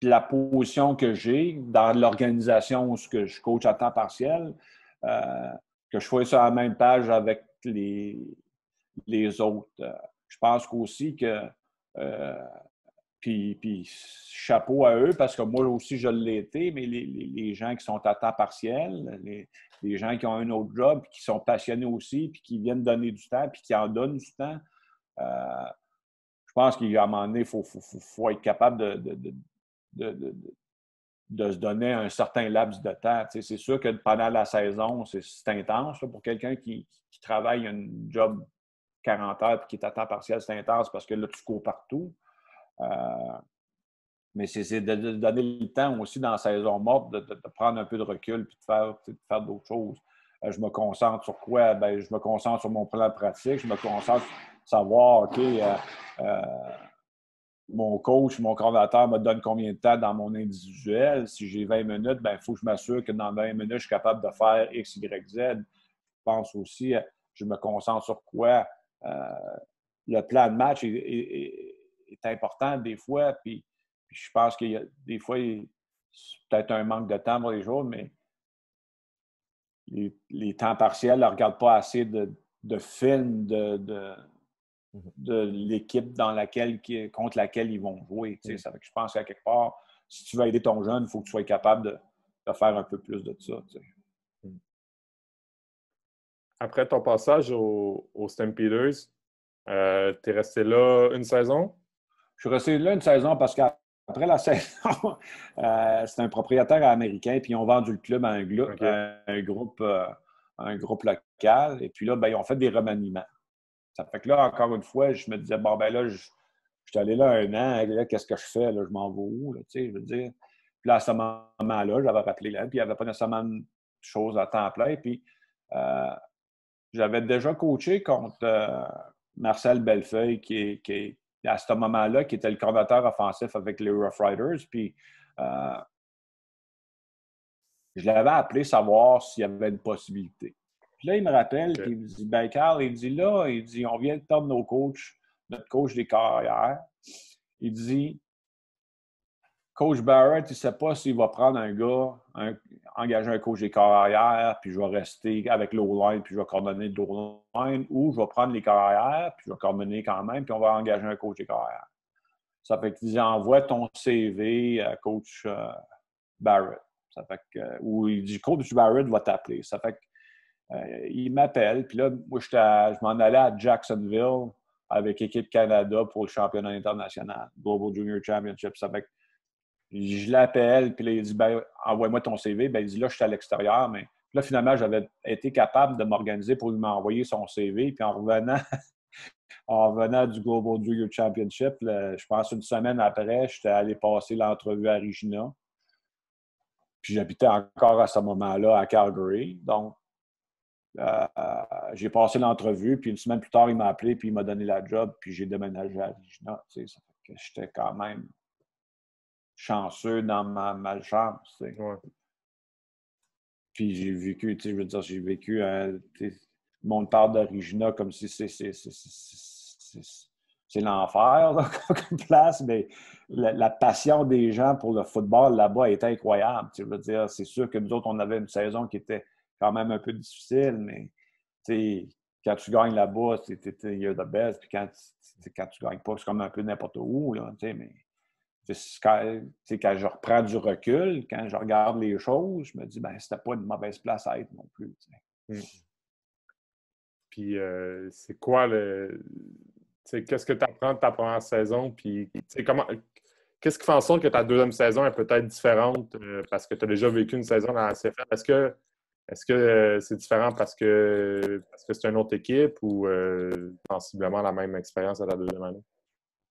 la position que j'ai dans l'organisation où je coach à temps partiel, que je sois sur la même page avec les autres. Je pense qu'aussi que puis chapeau à eux, parce que moi aussi, je l'ai été, mais les gens qui sont à temps partiel, les gens qui ont un autre job, puis qui sont passionnés aussi, puis qui viennent donner du temps, puis qui en donnent du temps, Je pense qu'à un moment donné, il faut être capable de se donner un certain laps de temps. Tu sais, c'est sûr que pendant la saison, c'est intense. Là, pour quelqu'un qui travaille un job 40 heures et qui est à temps partiel, c'est intense parce que là, tu cours partout. Mais c'est de donner le temps aussi dans la saison morte de prendre un peu de recul et de faire d'autres choses. Je me concentre sur quoi? Bien, je me concentre sur mon plan de pratique. Je me concentre sur savoir, OK, mon coach, mon coordinateur me donne combien de temps dans mon individuel. Si j'ai 20 minutes, bien, il faut que je m'assure que dans 20 minutes, je suis capable de faire X, Y, Z. Je pense aussi, je me concentre sur quoi? Le plan de match est important des fois, puis je pense qu'il y a des fois, c'est peut-être un manque de temps pour les jours, mais les temps partiels ne regardent pas assez de films de l'équipe contre laquelle ils vont jouer. Ça fait que je pense qu'à quelque part, si tu veux aider ton jeune, il faut que tu sois capable de faire un peu plus de ça. Après ton passage au Stampeders, tu es resté là une saison? Je suis resté là une saison parce qu'après la saison, c'est un propriétaire américain, puis ils ont vendu le club à un groupe local. Et puis là, ben, ils ont fait des remaniements. Ça fait que là, encore une fois, je me disais, bon, ben là, je suis allé là un an, là, qu'est-ce que je fais? Là, je m'en vais où? Là, je veux dire. Puis là, à ce moment-là, j'avais rappelé là, puis il n'y avait pas nécessairement de choses à temps plein. Puis j'avais déjà coaché contre Marcel Bellefeuille, qui est à ce moment-là, qui était le coordinateur offensif avec les Rough Riders. Puis je l'avais appelé savoir s'il y avait une possibilité. Puis là, il me rappelle, puis il me dit, ben Carl, il dit, on vient de perdre notre coach des carrières. Il dit, Coach Barrett, il ne sait pas s'il va prendre engager un coach des carrières, puis je vais rester avec l'O-line, puis je vais coordonner l'O-line, ou je vais prendre les carrières, puis je vais coordonner quand même, puis on va engager un coach des carrières. Ça fait qu'il dit, envoie ton CV à coach Barrett. Ça fait que, ou il dit, coach Barrett va t'appeler. Ça fait il m'appelle, puis là, moi, je m'en allais à Jacksonville avec Équipe Canada pour le championnat international, Global Junior Championship. Ça fait que je l'appelle, puis là, il dit, ben, envoie-moi ton CV. Ben, il dit, là, je suis à l'extérieur, mais là, finalement, j'avais été capable de m'organiser pour lui m'envoyer son CV, puis en revenant du Global Junior Championship, là, je pense une semaine après, j'étais allé passer l'entrevue à Regina. Puis j'habitais encore à ce moment-là à Calgary. Donc, j'ai passé l'entrevue, puis une semaine plus tard, il m'a appelé, puis il m'a donné la job, puis j'ai déménagé à Regina. Ça fait que j'étais quand même chanceux dans ma malchance. Ouais. Puis j'ai vécu, je veux dire, le monde parle de Regina comme si c'est l'enfer là, comme place, mais la passion des gens pour le football là-bas est incroyable. Je veux dire, c'est sûr que nous autres, on avait une saison qui était quand même un peu difficile, mais quand tu gagnes là-bas, you're the best. Puis quand tu gagnes pas, c'est comme un peu n'importe où. Là, mais quand je reprends du recul, quand je regarde les choses, je me dis, ben c'était pas une mauvaise place à être non plus. Puis c'est quoi qu'est-ce que tu apprends de ta première saison? Puis qu'est-ce qui fait en sorte que ta deuxième saison est peut-être différente parce que tu as déjà vécu une saison dans la CFL? Est-ce que c'est différent parce que c'est une autre équipe ou sensiblement la même expérience à ta deuxième année?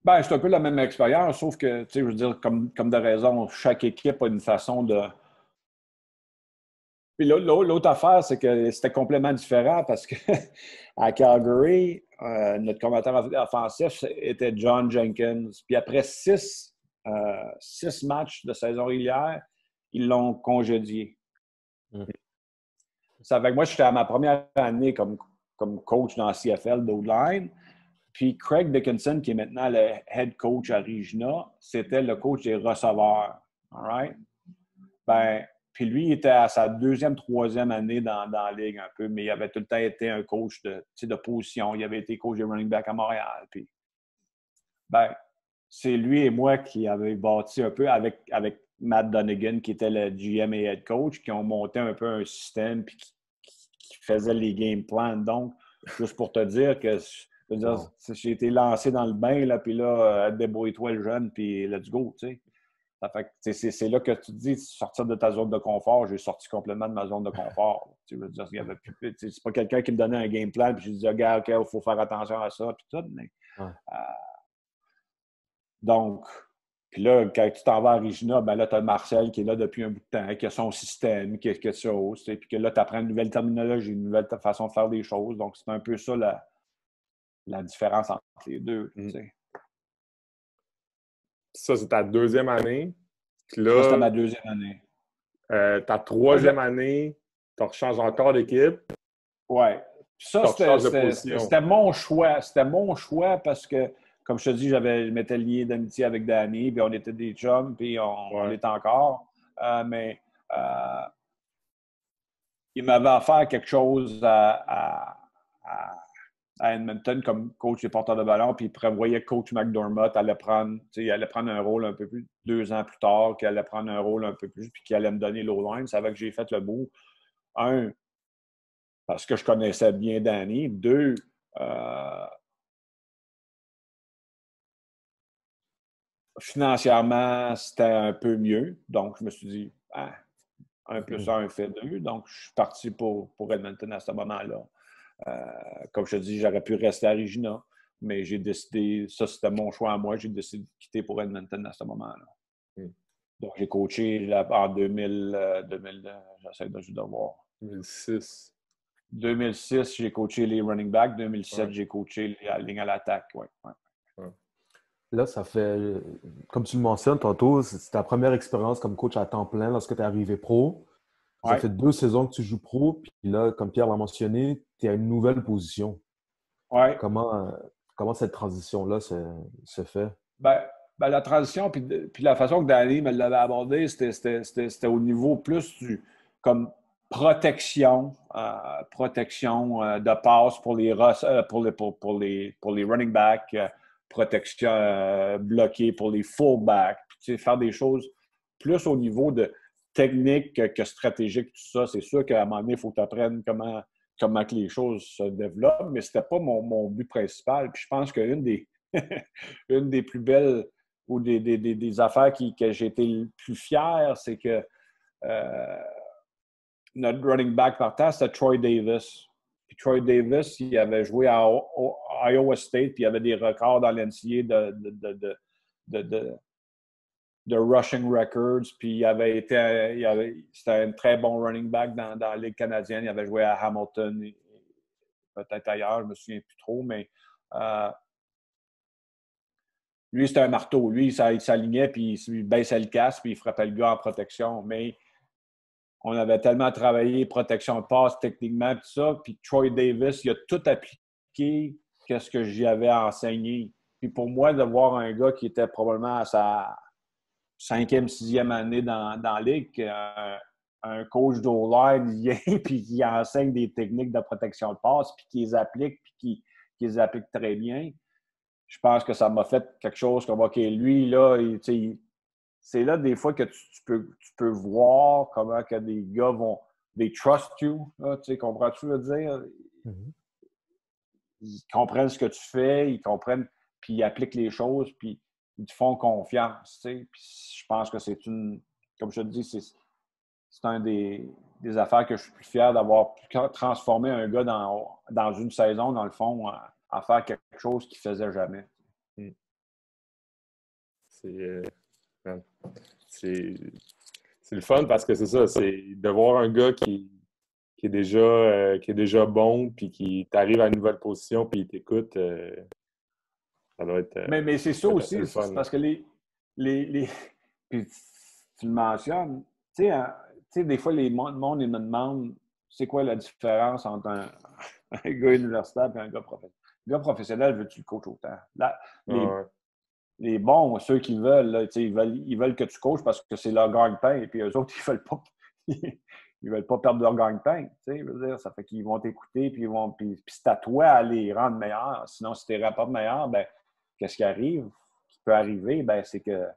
Ben, c'est un peu la même expérience, sauf que, je veux dire, comme de raison, chaque équipe a une façon de. Puis l'autre affaire, c'est que c'était complètement différent parce qu'à Calgary, notre commentateur offensif était John Jenkins. Puis après six matchs de saison régulière, ils l'ont congédié. Ça fait que moi, j'étais à ma première année comme coach dans la CFL d'O-line. Puis Craig Dickinson, qui est maintenant le head coach à Regina, c'était le coach des receveurs. All right? Ben, puis lui, il était à sa deuxième, troisième année dans la ligue un peu, mais il avait tout le temps été un coach de position. Il avait été coach de running back à Montréal. Puis, ben, c'est lui et moi qui avaient bâti un peu avec Matt Donegan, qui était le GM et head coach, qui ont monté un peu un système puis qui faisait les game plans. Donc, juste pour te dire que Je veux dire, Wow. j'ai été lancé dans le bain, là, puis là, débrouille-toi le jeune, puis let's go, tu sais. Ça fait que, c'est là que tu te dis, sortir de ta zone de confort. J'ai sorti complètement de ma zone de confort. Tu veux dire, il y avait plus, c'est pas quelqu'un qui me donnait un game plan, puis je disais, regarde, OK, il faut faire attention à ça, puis tout. Mais, Ouais. donc, puis là, quand tu t'en vas à Regina, ben là, tu as Marcel qui est là depuis un bout de temps, qui a son système, qui a quelque chose, puis que là, tu apprends une nouvelle terminologie, une nouvelle façon de faire des choses. Donc, c'est un peu ça la différence entre les deux. Tu sais. Ça, c'est ta deuxième année. Puis Ça, c'était là, ma deuxième année. ta troisième année, tu rechanges encore d'équipe, Oui. Ça, tu rechanges de position. c'était mon choix. C'était mon choix parce que, comme je te dis, je m'étais lié d'amitié avec Danny, puis on était des chums, puis on Ouais. l'est encore. Mais il m'avait offert quelque chose à Edmonton comme coach et porteur de ballon, puis il prévoyait que coach McDermott allait prendre un rôle un peu plus 2 ans plus tard, qu'il allait prendre un rôle un peu plus, puis qu'il allait me donner l'O-line. Ça fait que j'ai fait le move. Un, parce que je connaissais bien Danny. Deux, financièrement, c'était un peu mieux. Donc, je me suis dit, 1 plus 1 fait 2. Donc, je suis parti pour Edmonton à ce moment-là. Comme je te dis, j'aurais pu rester à Regina, mais j'ai décidé, ça c'était mon choix à moi, j'ai décidé de quitter pour Edmonton à ce moment-là. Donc, j'ai coaché là, en 2000 j'essaie de voir. 2006. 2006, j'ai coaché les running backs. 2007, Ouais. j'ai coaché la ligne à l'attaque. Ouais. Là, ça fait, comme tu le mentionnes tantôt, c'est ta première expérience comme coach à temps plein lorsque tu es arrivé pro. Ça Ouais. fait 2 saisons que tu joues pro, puis là, comme Pierre l'a mentionné, tu es à une nouvelle position. Ouais. Comment cette transition-là se fait? Ben, la transition, puis la façon que Danny me l'avait abordé, c'était au niveau plus comme protection, de passe pour les running backs, protection bloquée pour les fullbacks, puis, tu sais, faire des choses plus au niveau de technique que stratégique, tout ça. C'est sûr qu'à un moment donné, il faut que tu apprennes comment que les choses se développent, mais ce n'était pas mon but principal. Puis je pense qu'une des une des plus belles ou des affaires que j'ai été le plus fier, c'est que notre running back partant, c'était Troy Davis. Puis Troy Davis, il avait joué à Iowa State, puis il avait des records dans l'NCAA de rushing records, puis c'était un très bon running back dans la Ligue canadienne. Il avait joué à Hamilton, et peut-être ailleurs, je ne me souviens plus trop, mais lui, c'était un marteau. Lui, il s'alignait, puis il baissait le casque, puis il frappait le gars en protection. Mais on avait tellement travaillé protection de passe techniquement, tout ça. Puis Troy Davis, il a tout appliqué qu'est-ce que j'y avais enseigné. Puis pour moi, de voir un gars qui était probablement à sa 5e, 6e année dans la ligue, un coach d'O-line vient puis qui enseigne des techniques de protection de passe, puis qui les applique, puis qui les applique très bien. Je pense que ça m'a fait quelque chose comme, OK, lui, là, c'est là des fois que tu peux voir comment que des gars vont, they trust you, là, tu sais, comprends-tu le dire? Mm-hmm. Ils comprennent ce que tu fais, ils comprennent, puis ils appliquent les choses, puis ils te font confiance, tu sais. Puis je pense que c'est comme je te dis, c'est un des affaires que je suis plus fier d'avoir transformé un gars dans une saison, dans le fond, à faire quelque chose qu'il ne faisait jamais. C'est le fun parce que c'est ça, c'est de voir un gars qui est déjà bon, puis qui t'arrive à une nouvelle position, puis il t'écoute, ça doit être, Mais c'est ça assez aussi, le c'est fun. parce que puis tu le mentionnes, tu sais, des fois, le monde, il me demande c'est quoi la différence entre un gars universitaire et un gars professionnel. Le gars professionnel, veux-tu le coach autant? Là, Ouais. les bons, ceux qui veulent, là, ils veulent que tu coaches parce que c'est leur gagne-pain, et puis eux autres, ils veulent pas. Ils veulent pas perdre leur gagne-pain. Je veux dire, ça fait qu'ils vont t'écouter, puis c'est à toi à les rendre meilleurs. Sinon, si tu les rends pas meilleurs, ben, qu'est-ce qui arrive? Ce qui peut arriver, ben, c'est que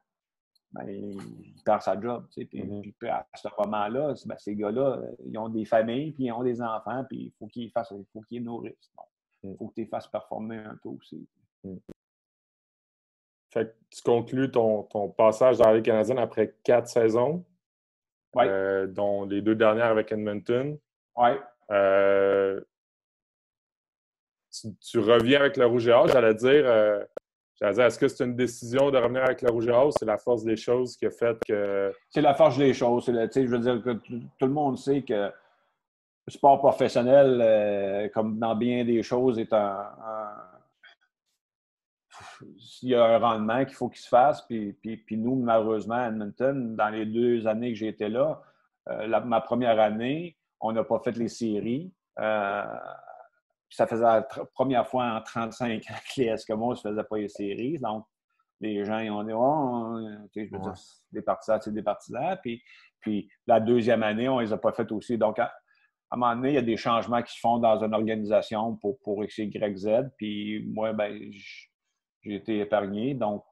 il perd sa job. Puis à ce moment-là, ben, ces gars-là, ils ont des familles, puis ils ont des enfants, puis il faut qu'ils les nourrissent. Bon. il faut que tu les fasses performer un peu aussi. Fait que tu conclus ton passage dans la Ligue canadienne après 4 saisons, Oui. dont les 2 dernières avec Edmonton. Oui. Tu reviens avec le Rouge et Or, j'allais dire, est-ce que c'est une décision de revenir avec le Rouge et Or ou c'est la force des choses qui a fait que... C'est la force des choses. Je veux dire que tout le monde sait que le sport professionnel, comme dans bien des choses, est il y a un rendement qu'il faut qu'il se fasse. Puis nous, malheureusement, à Edmonton, dans les 2 années que j'ai été là, ma première année, on n'a pas fait les séries. Ça faisait la première fois en 35 ans que les Eskimos ne se faisaient pas les séries. Donc, les gens, ils ont dit, je veux dire, des partisans, c'est des partisans. Puis la deuxième année, on ne les a pas faites aussi. Donc, à un moment donné, il y a des changements qui se font dans une organisation pour X, Y, Z. Puis moi, ben, j'ai été épargné. Donc,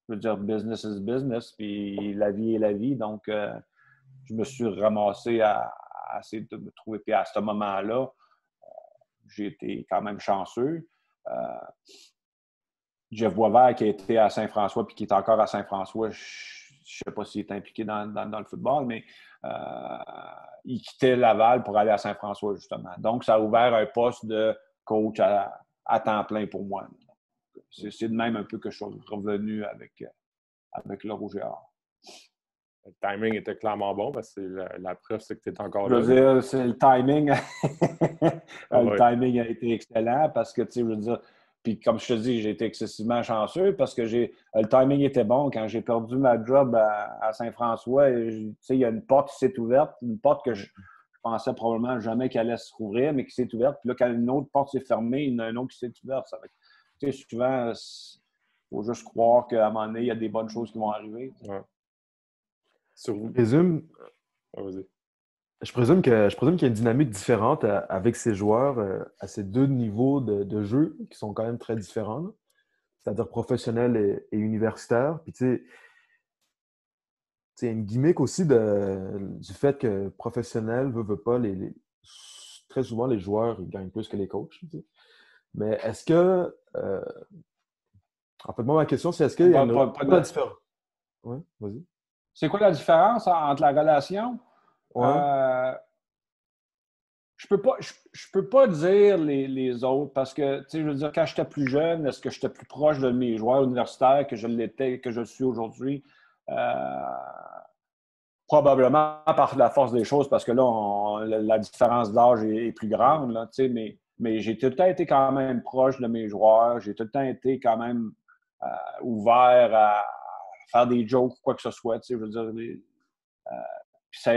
je veux dire, business is business. Puis la vie est la vie. Donc, je me suis ramassé à essayer de me trouver. Puis à ce moment-là, j'ai été quand même chanceux. Jeff Boisvert, qui était à Saint-François puis qui est encore à Saint-François, je ne sais pas s'il est impliqué dans le football, mais il quittait Laval pour aller à Saint-François, justement. Donc, ça a ouvert un poste de coach à temps plein pour moi. C'est de même un peu que je suis revenu avec le Rouge et Or. Le timing était clairement bon parce que la preuve, c'est que tu es encore là. Je veux dire, c'est le timing. Le timing a été excellent parce que, tu sais, je veux dire, puis comme je te dis, j'ai été excessivement chanceux parce que le timing était bon. Quand j'ai perdu ma job à Saint-François, tu sais, il y a une porte qui s'est ouverte, une porte que je pensais probablement jamais qu'elle allait se rouvrir, mais qui s'est ouverte. Puis là, quand une autre porte s'est fermée, il y en a une autre qui s'est ouverte. Tu sais, souvent, il faut juste croire qu'à un moment donné, il y a des bonnes choses qui vont arriver. Ouais. Je présume qu'il y a une dynamique différente avec ces joueurs à ces 2 niveaux de jeu qui sont quand même très différents, là. C'est-à-dire professionnel et universitaire. Puis tu sais, une gimmick aussi du fait que professionnel veut pas, très souvent les joueurs ils gagnent plus que les coachs. Tu sais. Mais est-ce que en fait, moi, ma question, c'est est-ce qu'il y a pas de différence? Oui, vas-y. C'est quoi la différence entre la relation? Ouais. Je peux pas dire les autres parce que, tu sais, je veux dire, quand j'étais plus jeune, est-ce que j'étais plus proche de mes joueurs universitaires que je l'étais, que je le suis aujourd'hui? Probablement par la force des choses parce que là, la différence d'âge est plus grande, là, tu sais, mais j'ai tout le temps été quand même proche de mes joueurs. J'ai tout le temps été quand même ouvert à faire des jokes ou quoi que ce soit, tu sais, je veux dire, puis ça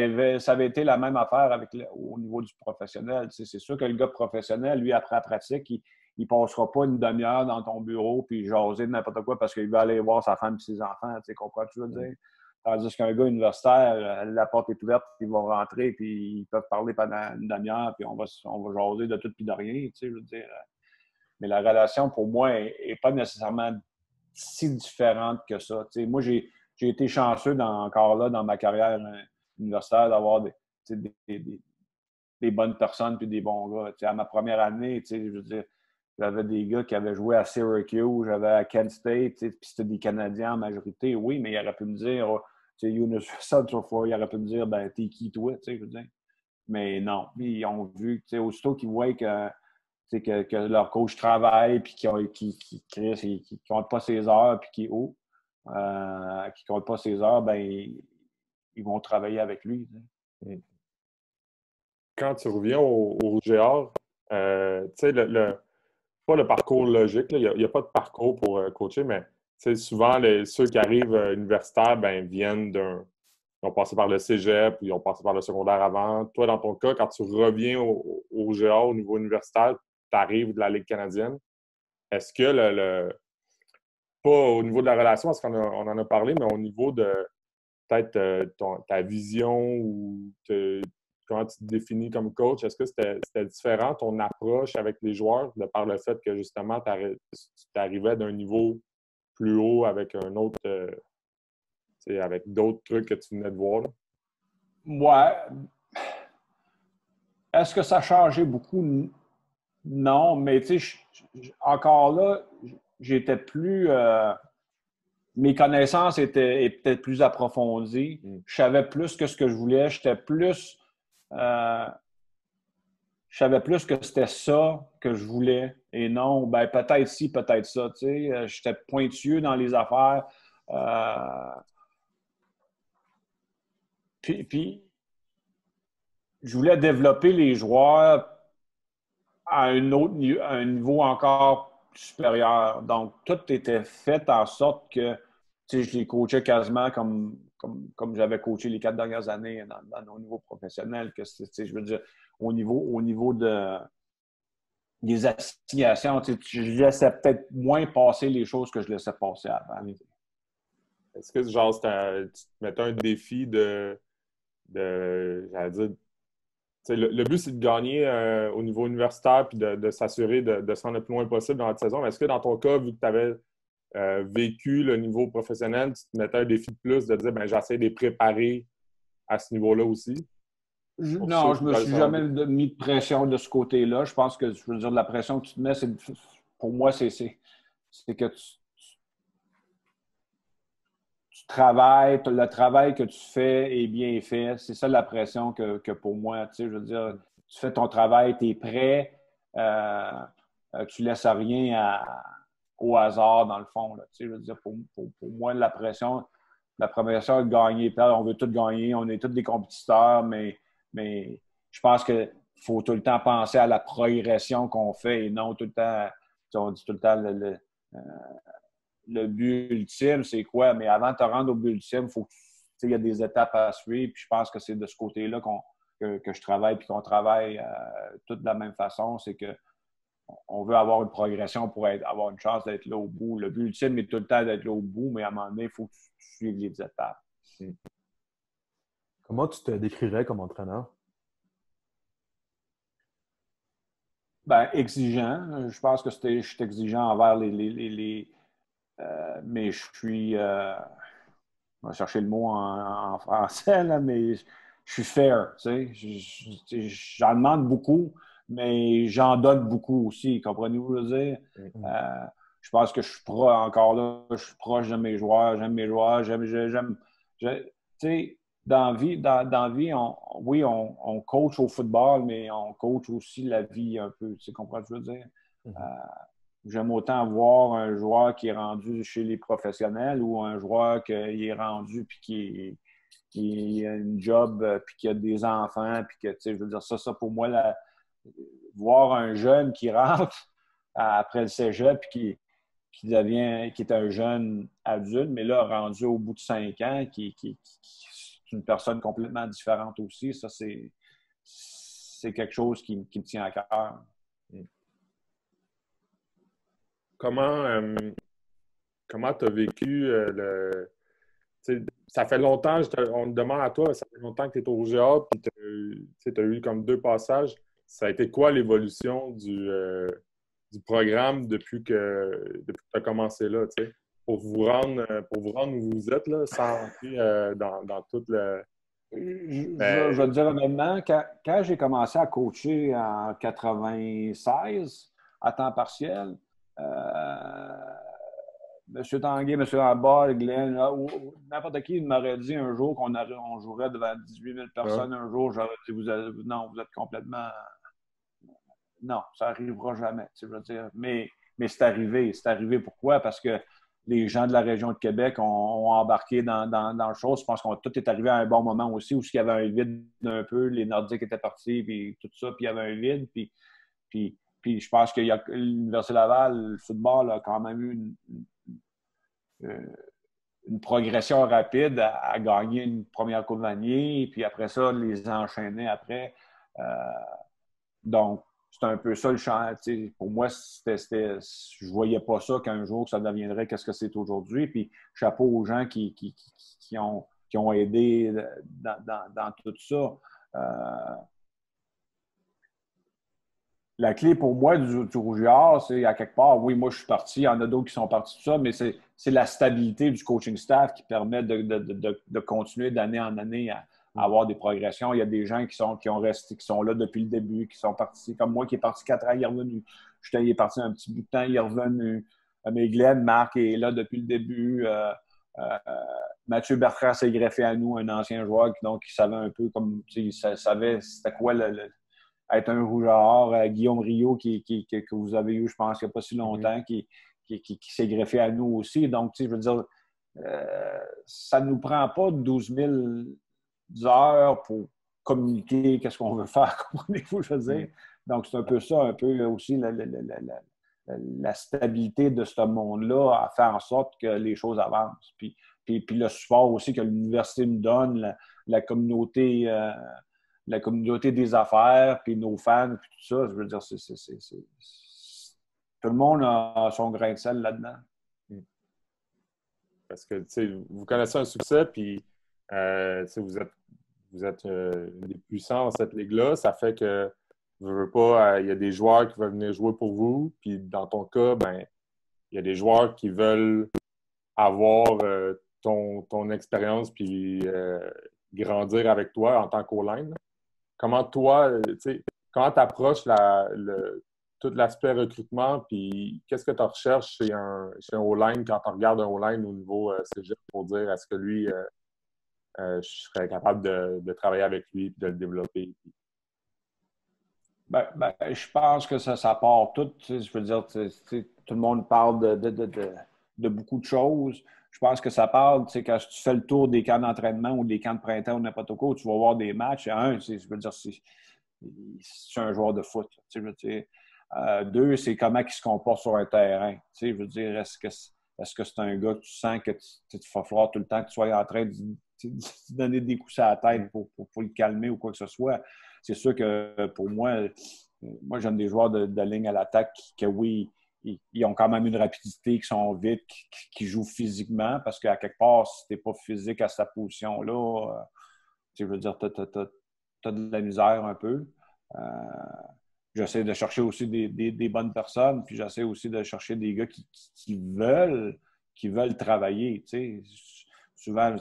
avait été la même affaire au niveau du professionnel. Tu sais, c'est sûr que le gars professionnel, lui, après la pratique, il ne passera pas une demi-heure dans ton bureau puis jaser de n'importe quoi parce qu'il veut aller voir sa femme et ses enfants. Tu sais, comprends ce que je veux dire? Tandis qu'un gars universitaire, la porte est ouverte, ils vont rentrer puis ils peuvent parler pendant une demi-heure puis on va jaser de tout puis de rien. Tu sais, je veux dire. Mais la relation, pour moi, n'est pas nécessairement si différente que ça. Tu sais, moi, j'ai été chanceux encore là dans ma carrière universitaire d'avoir des bonnes personnes puis des bons gars. Tu sais, à ma première année, tu sais, je veux dire, j'avais des gars qui avaient joué à Syracuse, j'avais à Kent State, tu sais, puis c'était des Canadiens en majorité. Oui, mais il aurait pu me dire, tu sais, Younes Centrofour, il aurait pu me dire, ben, t'es qui toi, tu sais, je veux dire. Mais non, ils ont vu, tu sais, aussitôt qu'ils voient que leur coach travaille puis qui compte pas ses heures puis qui compte pas ses heures, ben ils vont travailler avec lui. Quand tu reviens au Rouge et Or, tu sais, pas le parcours logique, il n'y a pas de parcours pour coacher, mais souvent, ceux qui arrivent universitaires viennent ils ont passé par le cégep, ils ont passé par le secondaire avant. Toi, dans ton cas, quand tu reviens au Rouge et Or au niveau universitaire, tu arrives de la Ligue canadienne, est-ce que pas au niveau de la relation, parce qu'on en a parlé, mais au niveau de peut-être ta vision ou comment tu te définis comme coach, est-ce que c'était différent ton approche avec les joueurs de par le fait que justement tu arrivais d'un niveau plus haut avec un autre, avec d'autres trucs que tu venais de voir? Là? Ouais. Est-ce que ça a changé beaucoup? Non, mais tu sais, encore là, j'étais plus. Mes connaissances étaient peut-être plus approfondies. Je savais plus que ce que je voulais. Je savais plus que c'était ça que je voulais et non, ben peut-être ci, peut-être ça. Tu sais, j'étais pointueux dans les affaires. Euh, puis, je voulais développer les joueurs à un niveau encore supérieur. Donc, tout était fait en sorte que je les coachais quasiment comme j'avais coaché les 4 dernières années dans nos niveaux professionnels. Que je veux dire, au niveau des assignations, je laissais peut-être moins passer les choses que je laissais passer avant. Est-ce que genre, tu te mettais un défi j'allais dire, le but, c'est de gagner au niveau universitaire puis de s'assurer de se rendre le plus loin possible dans la saison. Mais est-ce que dans ton cas, vu que tu avais vécu le niveau professionnel, tu te mettais un défi de plus de dire, ben j'essaie de les préparer à ce niveau-là aussi? Non, je me suis jamais mis de pression de ce côté-là. Je pense que, je veux dire, la pression que tu te mets, pour moi, c'est que tu travailles, le travail que tu fais est bien fait. C'est ça la pression que pour moi, tu sais, je veux dire, tu fais ton travail, tu es prêt, tu laisses rien au hasard, dans le fond. Là, tu sais, je veux dire, pour moi, la pression est de gagner. On veut tout gagner, on est tous des compétiteurs, mais je pense qu'il faut tout le temps penser à la progression qu'on fait et non tout le temps, on dit tout le temps le but ultime, c'est quoi? Mais avant de te rendre au but ultime, il y a des étapes à suivre. Puis je pense que c'est de ce côté-là que je travaille puis qu'on travaille tous de la même façon. C'est qu'on veut avoir une progression pour avoir une chance d'être là au bout. Le but ultime est tout le temps d'être là au bout, mais à un moment donné, il faut que tu suives les étapes. Comment tu te décrirais comme entraîneur? Ben, exigeant. Je pense que je suis exigeant envers mais je suis. On va chercher le mot en français, là, mais je suis fair. Tu sais. J'en demande beaucoup, mais j'en donne beaucoup aussi. Comprenez-vous ce que je veux dire? Je pense que je suis encore là, je suis proche de mes joueurs, j'aime mes joueurs, tu sais, dans la vie, oui, on coach au football, mais on coach aussi la vie un peu. Tu comprends ce que je veux dire? J'aime autant voir un joueur qui est rendu chez les professionnels ou un joueur qui est rendu puis qui a une job puis qui a des enfants puis que, tu sais, je veux dire, ça pour moi, voir un jeune qui rentre après le cégep puis qui est un jeune adulte, mais là, rendu au bout de 5 ans, qui est une personne complètement différente aussi, ça, c'est quelque chose qui me tient à cœur. Comment tu as vécu ça fait longtemps, on te demande à toi, ça fait longtemps que tu es au GA, puis tu as eu comme 2 passages. Ça a été quoi l'évolution du programme depuis que tu as commencé là, tu sais, pour vous rendre où vous êtes, là, sans rentrer dans tout le... Je vais te dire honnêtement, quand j'ai commencé à coacher en 96 à temps partiel, M. Tanguay, M. Lambert, Glenn, n'importe qui m'aurait dit un jour on jouerait devant 18 000 personnes un jour, j'aurais dit non, vous êtes complètement. Non, ça n'arrivera jamais. Je veux dire. Mais c'est arrivé. C'est arrivé pourquoi? Parce que les gens de la région de Québec ont embarqué dans le show. Je pense que tout est arrivé à un bon moment aussi où il y avait un vide un peu. Les Nordiques étaient partis, puis tout ça, puis il y avait un vide. Puis je pense que l'Université Laval, le football a quand même eu une progression rapide à gagner une première Coupe Vanier, puis après ça, les enchaîner après. Donc, c'est un peu ça le champ. Pour moi, je ne voyais pas ça qu'un jour ça deviendrait qu'est-ce que c'est aujourd'hui. Puis chapeau aux gens qui ont aidé dans tout ça. La clé pour moi du Rouge-Or, c'est à quelque part, oui, moi je suis parti, il y en a d'autres qui sont partis de ça, mais c'est la stabilité du coaching staff qui permet de continuer d'année en année avoir des progressions. Il y a des gens qui ont resté, qui sont là depuis le début, qui sont partis, comme moi qui est parti 4 ans, il est revenu. Justin, il est parti un petit bout de temps, il est revenu. Mais Glenn, Marc est là depuis le début. Mathieu Bertrand s'est greffé à nous, un ancien joueur donc il savait un peu comme il savait c'était quoi être un rougeur. Guillaume Rio que vous avez eu, je pense, il n'y a pas si longtemps, qui s'est greffé à nous aussi. Donc, je veux dire, ça ne nous prend pas 12 000 heures pour communiquer qu'est-ce qu'on veut faire, comprenez-vous, je veux dire. Donc, c'est un peu ça, un peu aussi la stabilité de ce monde-là à faire en sorte que les choses avancent. Puis le support aussi que l'université nous donne, la communauté des affaires, puis nos fans, puis tout ça, je veux dire, tout le monde a son grain de sel là-dedans. Parce que, tu sais, vous connaissez un succès, puis vous êtes des puissants dans cette ligue-là. Ça fait que, je veux pas, il y a des joueurs qui veulent venir jouer pour vous, puis dans ton cas, ben, il y a des joueurs qui veulent avoir ton expérience, puis grandir avec toi en tant qu'O-line. Comment toi, tu sais, comment tu approches tout l'aspect recrutement, puis qu'est-ce que tu recherches chez un O-line quand tu regardes un O-line au niveau cégep pour dire est-ce que lui, je serais capable de travailler avec lui et de le développer? Je pense que ça part tout. Je veux dire, tout le monde parle de beaucoup de choses. Je pense que ça parle, quand tu fais le tour des camps d'entraînement ou des camps de printemps ou n'importe quoi, tu vas voir des matchs. Je veux dire, c'est un joueur de foot. Je veux dire. Deux, c'est comment il se comporte sur un terrain. Je veux dire, est-ce que c'est un gars que tu sens que tu vas falloir tout le temps que tu sois en train de donner des coups à la tête pour le calmer ou quoi que ce soit. C'est sûr que pour moi j'aime des joueurs de ligne à l'attaque qui oui, ils ont quand même une rapidité, qui sont vite, qui jouent physiquement, parce qu'à quelque part, si tu n'es pas physique à cette position-là, je veux dire, tu as de la misère un peu. J'essaie de chercher aussi des bonnes personnes, puis j'essaie aussi de chercher des gars qui veulent travailler. Souvent,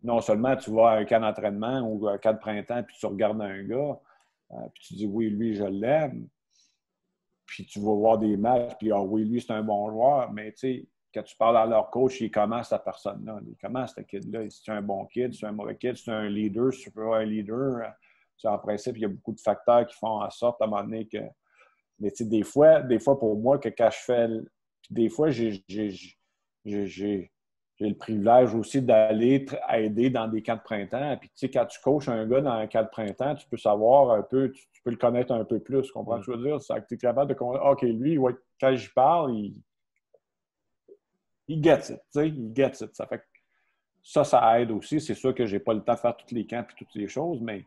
non seulement tu vas à un camp d'entraînement ou un camp de printemps, puis tu regardes un gars, puis tu dis oui, lui, je l'aime. Puis tu vas voir des matchs, puis oui, lui, c'est un bon joueur. Mais quand tu parles à leur coach, il commence cette personne-là. Il commence ce kid-là. Si c'est un bon kid, si c'est un mauvais kid, si c'est un leader, si tu peux avoir un leader. En principe, il y a beaucoup de facteurs qui font en sorte à un moment donné que. Mais des fois, pour moi, que quand je fais. Des fois, j'ai le privilège aussi d'aller aider dans des camps de printemps. Puis, quand tu coaches un gars dans un camp de printemps, tu peux savoir un peu, tu peux le connaître un peu plus. Tu comprends ce que je veux dire? C'est que tu es capable de comprendre, OK, lui, ouais, quand j'y parle, il gets it. Il gets it. Ça fait que ça aide aussi. C'est sûr que je n'ai pas le temps de faire tous les camps et toutes les choses, mais.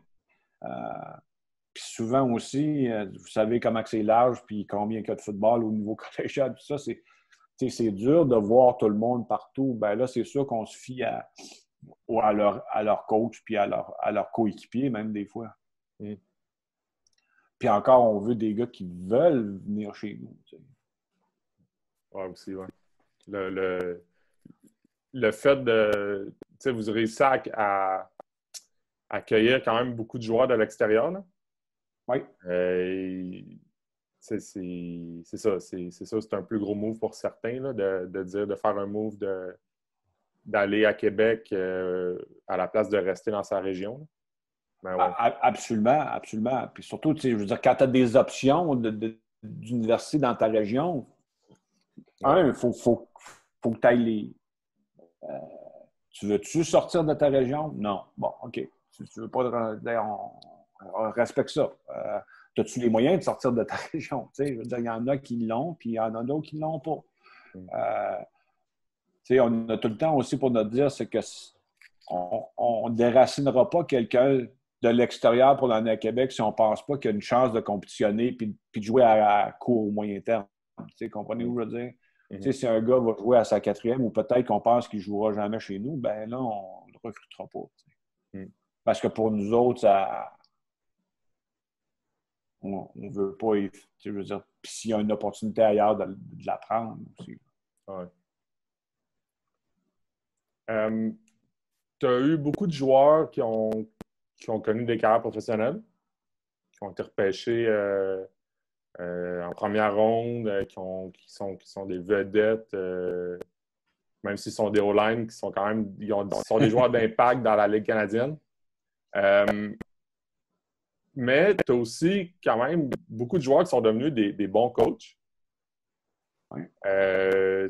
Puis souvent aussi, vous savez comment c'est large, puis combien il y a de football au niveau collégial, tout ça, c'est dur de voir tout le monde partout. Ben là, c'est sûr qu'on se fie à leur coach, puis à leur coéquipier, même des fois. Puis encore, on veut des gars qui veulent venir chez nous. Oui, aussi, oui. Le fait de... vous réussissez à accueillir quand même beaucoup de joueurs de l'extérieur, là. Oui. C'est ça. C'est un plus gros move pour certains, là, de faire un move d'aller à Québec à la place de rester dans sa région. Ben, ouais. Absolument, absolument. Puis surtout, je veux dire, quand tu as des options d'université dans ta région, il faut que tu ailles les. Tu veux-tu sortir de ta région? Non. Bon, OK. Si tu veux pas, on respecte ça. As-tu les moyens de sortir de ta région? Je veux dire, il y en a qui l'ont, puis il y en a d'autres qui ne l'ont pas. On a tout le temps aussi pour nous dire, c'est que on ne déracinera pas quelqu'un de l'extérieur pour l'année à Québec si on ne pense pas qu'il y a une chance de compétitionner puis de jouer à court ou moyen terme. Comprenez-vous, je veux dire? Si un gars va jouer à sa 4e ou peut-être qu'on pense qu'il ne jouera jamais chez nous, ben là, on ne le recrutera pas. Parce que pour nous autres, on ne veut pas, je veux dire, puis s'il y a une opportunité ailleurs de la prendre aussi. Ouais. Tu as eu beaucoup de joueurs qui ont qui ont connu des carrières professionnelles, qui ont été repêchés en première ronde, qui sont des vedettes, même s'ils sont des O-line, qui sont quand même sont des joueurs d'impact dans la Ligue canadienne. Mais tu as aussi quand même beaucoup de joueurs qui sont devenus des bons coachs. Oui.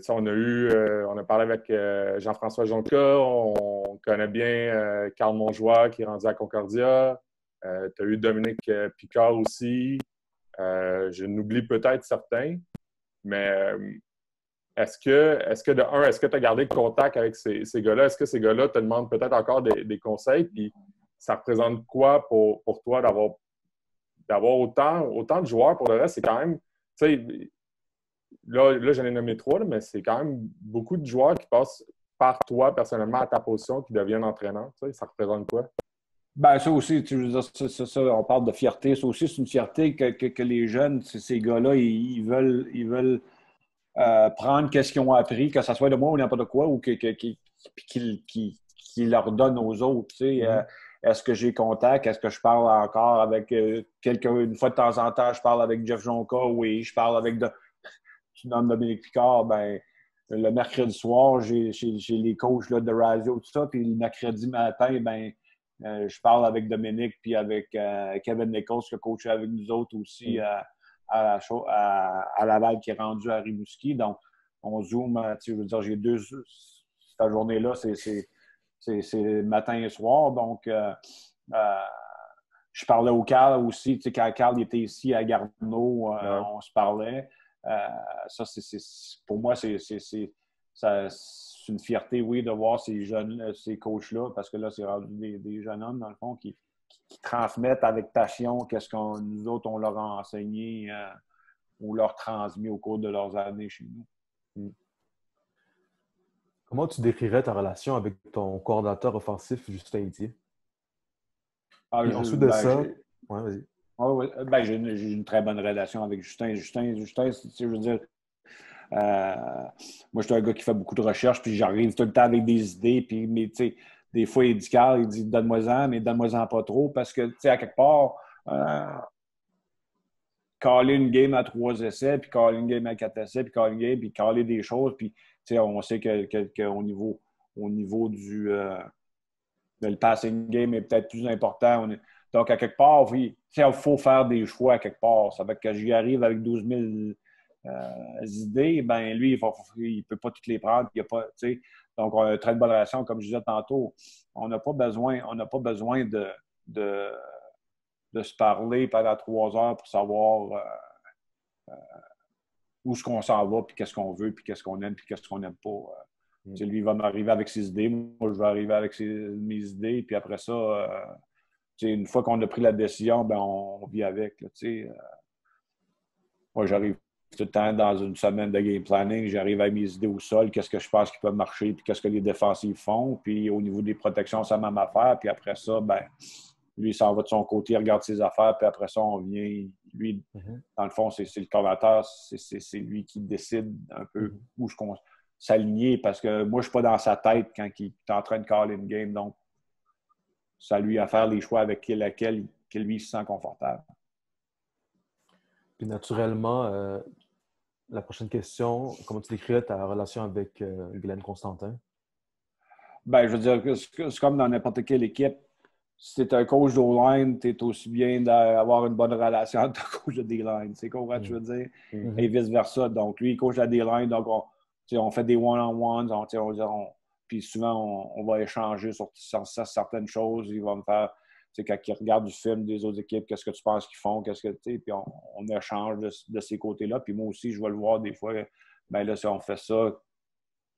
On a parlé avec Jean-François Jonca, on connaît bien Carl Monjoie qui est rendu à Concordia. Tu as eu Dominique Picard aussi. Je n'oublie peut-être certains, mais est-ce que tu as gardé contact avec ces gars-là? Est-ce que ces gars-là te demandent peut-être encore des conseils? Puis ça représente quoi pour toi d'avoir autant de joueurs? Pour le reste, c'est quand même, tu sais, là j'en ai nommé 3, là, mais c'est quand même beaucoup de joueurs qui passent par toi personnellement à ta position, qui deviennent entraîneurs. Tu sais, ça représente quoi? Ben, ça aussi, tu veux dire, ça, on parle de fierté. Ça aussi, c'est une fierté que les jeunes, ces gars-là, ils veulent prendre qu'est-ce qu'ils ont appris, que ce soit de moi ou n'importe quoi, ou qu'ils leur donnent aux autres. Tu sais. Est-ce que j'ai contact? Est-ce que je parle encore avec quelqu'un? Une fois de temps en temps, je parle avec Jeff Jonca, oui. Je parle avec tu nommes Dominique Picard, ben le mercredi soir, j'ai les coachs là, de radio, tout ça. Puis le mercredi matin, ben je parle avec Dominique puis avec Kevin Nichols, qui a coaché avec nous autres aussi à Laval, qui est rendu à Rimouski. Donc, on zoom, je veux dire, j'ai cette journée-là, c'est matin et soir. Donc, je parlais au Carl aussi. Tu sais, quand Carl était ici à Gardneau, on se parlait. Ça, pour moi, c'est une fierté, oui, de voir ces coachs-là, parce que là, c'est rendu des jeunes hommes, dans le fond, qui transmettent avec passion qu'est-ce que nous autres, on leur a enseigné ou leur transmis au cours de leurs années chez nous. Comment tu décrirais ta relation avec ton coordinateur offensif, Justin Etier? Ensuite de ça... Ouais, vas-y. Oui, ben, j'ai une très bonne relation avec Justin. Justin, je veux dire, moi, je suis un gars qui fait beaucoup de recherches, puis j'arrive tout le temps avec des idées, puis, mais tu sais, des fois, il dit, Carl, il dit, donne-moi-en, mais donne-moi-en pas trop, parce que, tu sais, à quelque part, caller une game à 3 essais, puis caller une game à 4 essais, puis caller une game, puis caller des choses, puis, tu sais, on sait qu'au niveau du... le passing game est peut-être plus important. Donc, à quelque part, oui, il faut faire des choix à quelque part. Ça fait que j'y arrive avec 12 000 idées, ben lui, il ne peut pas toutes les prendre. Il y a pas, donc, on a une très bonne relation. Comme je disais tantôt, on n'a pas besoin de se parler pendant 3 heures pour savoir où est-ce qu'on s'en va, puis qu'est-ce qu'on veut, puis qu'est-ce qu'on aime, puis qu'est-ce qu'on n'aime pas. Lui, il va m'arriver avec ses idées. Moi, je vais arriver avec mes idées. Puis après ça, une fois qu'on a pris la décision, ben on vit avec. Là, moi, j'arrive tout le temps dans une semaine de game planning. J'arrive avec mes idées au sol. Qu'est-ce que je pense qui peut marcher? Puis qu'est-ce que les défensifs font? Puis au niveau des protections, c'est la même affaire. Puis après ça, ben lui, il s'en va de son côté, il regarde ses affaires. Puis après ça, on vient. Lui, dans le fond, c'est le coordinateur. C'est lui qui décide un peu où je s'aligner, parce que moi, je ne suis pas dans sa tête quand il est en train de caller une game. Donc, ça lui à faire les choix avec laquelle lui se sent confortable. Puis naturellement, la prochaine question, comment tu décrirais ta relation avec Glenn Constantin? Ben, je veux dire, c'est comme dans n'importe quelle équipe. Si tu es un coach d'O-line, tu es aussi bien d'avoir une bonne relation avec ton coach de D-line. C'est quoi je veux dire? Et vice-versa. Donc, lui, il coach la D-line, donc on fait des one-on-ones, puis souvent, on va échanger sur certaines choses. Il va me faire, quand il regarde du film des autres équipes, qu'est-ce que tu penses qu'ils font, puis on échange de ces côtés-là. Puis moi aussi, je vais le voir des fois, ben là, si on fait ça,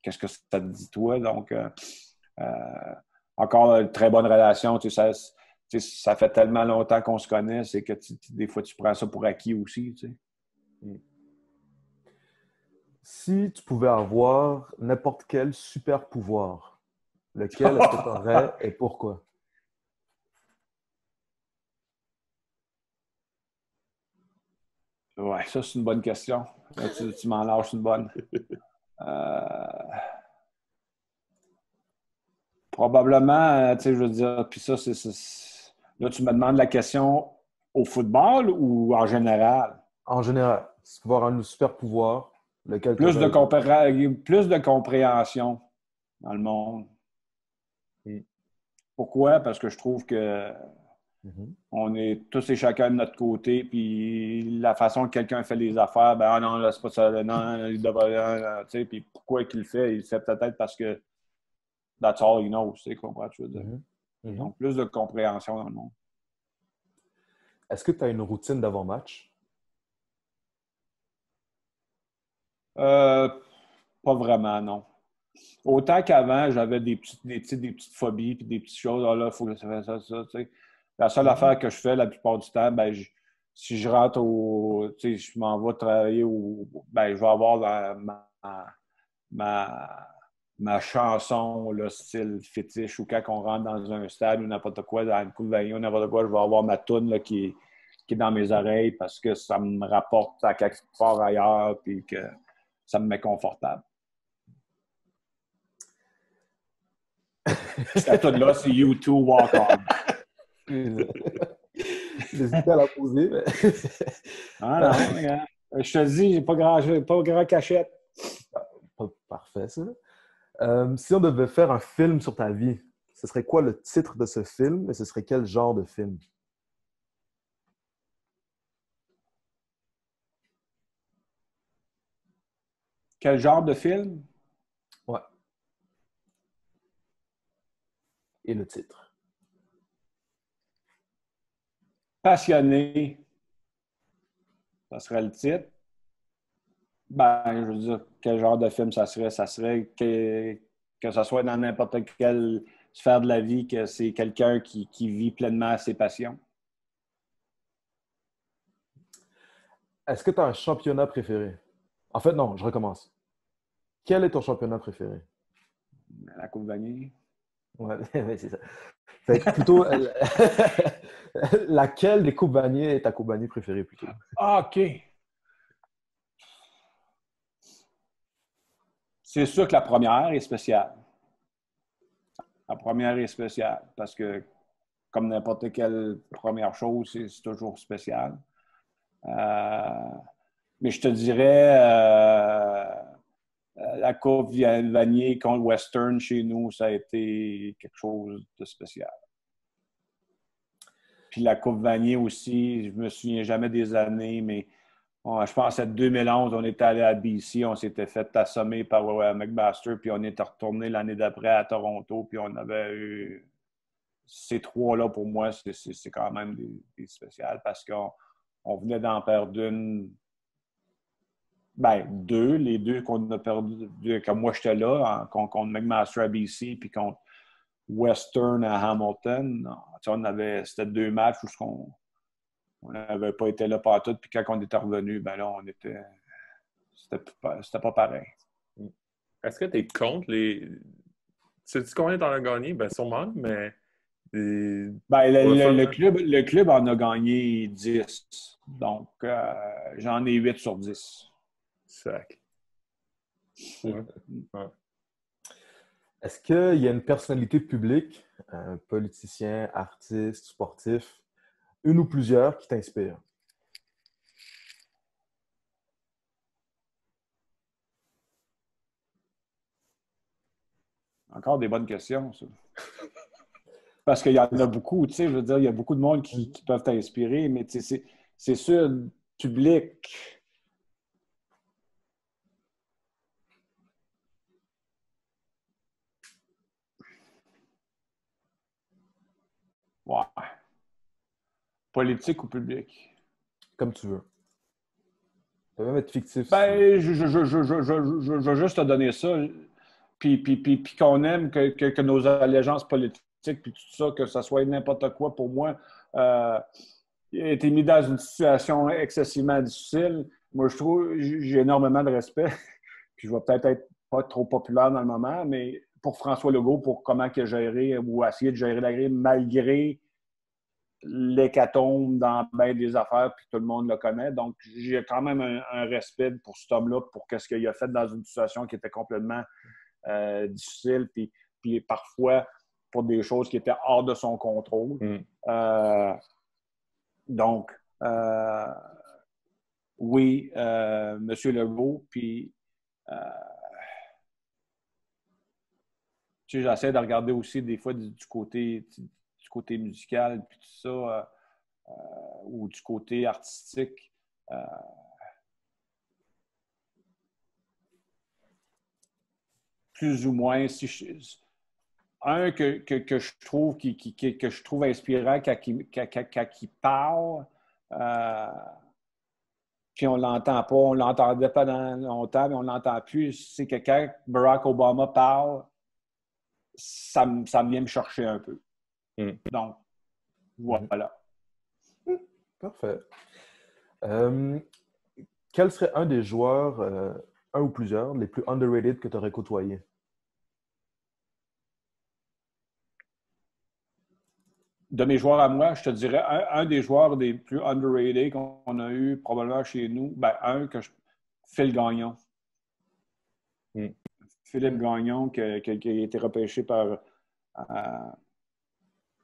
qu'est-ce que ça te dit, toi? Donc, encore une très bonne relation. Ça fait tellement longtemps qu'on se connaît, c'est que des fois, tu prends ça pour acquis aussi. Si tu pouvais avoir n'importe quel super pouvoir, lequel est-ce que tu aurais et pourquoi? Ouais, ça, c'est une bonne question. Là, tu m'en lâches une bonne. Probablement, je veux dire, puis ça, Là, tu me demandes la question au football ou en général? En général, si tu pouvais avoir un super pouvoir, lequel tu Plus de, aurais? plus de compréhension dans le monde. Mm. Pourquoi? Parce que je trouve que Mhm. on est tous et chacun de notre côté, puis la façon que quelqu'un fait les affaires, ben ah non, là, c'est pas ça, non, il devrait, tu sais, puis pourquoi il le fait? Il le fait peut-être parce que that's all he knows, tu sais, comprends, je veux dire. Mhm. Mhm. Donc, plus de compréhension dans le monde. Est-ce que tu as une routine d'avant-match? Euh, Pas vraiment, non. Autant qu'avant, j'avais des petites phobies puis des petites choses. Ah là, il faut que ça fasse ça, tu sais. La seule Mhm. affaire que je fais la plupart du temps, ben, si je rentre au. Tu sais, je m'en vais travailler ben, je vais avoir ma, ma chanson, là, style fétiche, ou quand on rentre dans un stade ou n'importe quoi, dans une coupe ou n'importe quoi, je vais avoir ma toune là, qui est dans mes oreilles parce que ça me rapporte à quelque part ailleurs puis que ça me met confortable. Cette toune-là, c'est U2 Walk On. J'hésitais à la poser, mais... Ah non, regarde. Je te dis, j'ai pas grand cachette. Parfait, ça. Si on devait faire un film sur ta vie, ce serait quoi le titre de ce film et ce serait quel genre de film? Quel genre de film? Ouais. Et le titre. Passionné, ça serait le titre. Ben, je veux dire, quel genre de film ça serait? Ça serait que ça soit dans n'importe quelle sphère de la vie, que c'est quelqu'un qui vit pleinement ses passions. Est-ce que tu as un championnat préféré? En fait, non, je recommence. Quel est ton championnat préféré? La Coupe Vanier. Ouais, ouais, c'est ça. Fait que plutôt, laquelle des coupes Vanier est ta coupe Vanier préférée plutôt? Ah, OK. C'est sûr que la première est spéciale. La première est spéciale parce que, comme n'importe quelle première chose, c'est toujours spécial. Euh, mais je te dirais, la Coupe Vanier contre Western chez nous, ça a été quelque chose de spécial. Puis la Coupe Vanier aussi, je me souviens jamais des années, mais je pense à 2011, on était allé à BC, on s'était fait assommer par McMaster, puis on était retourné l'année d'après à Toronto, puis on avait eu ces trois-là, pour moi, c'est quand même des spéciales parce qu'on venait d'en perdre une. Ben, les deux qu'on a perdu, comme moi j'étais là, contre McMaster à BC, puis contre Western à Hamilton. C'était deux matchs où on n'avait pas été là partout, puis quand on était revenu, ben là, c'était pas pareil. Est-ce que tu es contre les. Sais-tu combien t'en as gagné? Ben sûrement, mais. Ben, Pour le fun, là. le club en a gagné 10. Donc, j'en ai 8 sur 10. Sac. Ouais. Ouais. Est-ce qu'il y a une personnalité publique, un politicien, artiste, sportif, une ou plusieurs qui t'inspirent? Encore des bonnes questions, ça. Parce qu'il y en a beaucoup, tu sais, je veux dire, il y a beaucoup de monde qui peuvent t'inspirer, mais tu sais, c'est sûr, public. Ouais. Politique ou public? Comme tu veux. Ça peut même être fictif si tu veux. Ben, je vais juste te donner ça. Puis qu'on aime que nos allégeances politiques, puis tout ça, que ça soit n'importe quoi pour moi, il a été mis dans une situation excessivement difficile. Moi, je trouve, j'ai énormément de respect. Puis je vais peut-être être pas trop populaire dans le moment, mais pour François Legault, pour comment il a géré ou essayer de gérer la grille malgré l'hécatombe dans bien des affaires, puis tout le monde le connaît. Donc, j'ai quand même un respect pour cet homme-là, pour ce qu'il a fait dans une situation qui était complètement difficile. Puis parfois, pour des choses qui étaient hors de son contrôle. Donc, oui, M. Legault, puis tu sais, j'essaie de regarder aussi des fois du côté musical, puis tout ça, ou du côté artistique. Plus ou moins, un que je trouve que je trouve inspirant quand il parle, puis on l'entend pas, on l'entendait pas dans longtemps, mais on l'entend plus, c'est que quand Barack Obama parle, ça vient me chercher un peu. Donc, voilà. Parfait. Quel serait un des joueurs, un ou plusieurs, les plus underrated que tu aurais côtoyé? De mes joueurs à moi, je te dirais un des joueurs des plus underrated qu'on a eu probablement chez nous, Phil Gagnon. Philippe Gagnon, qui a été repêché par...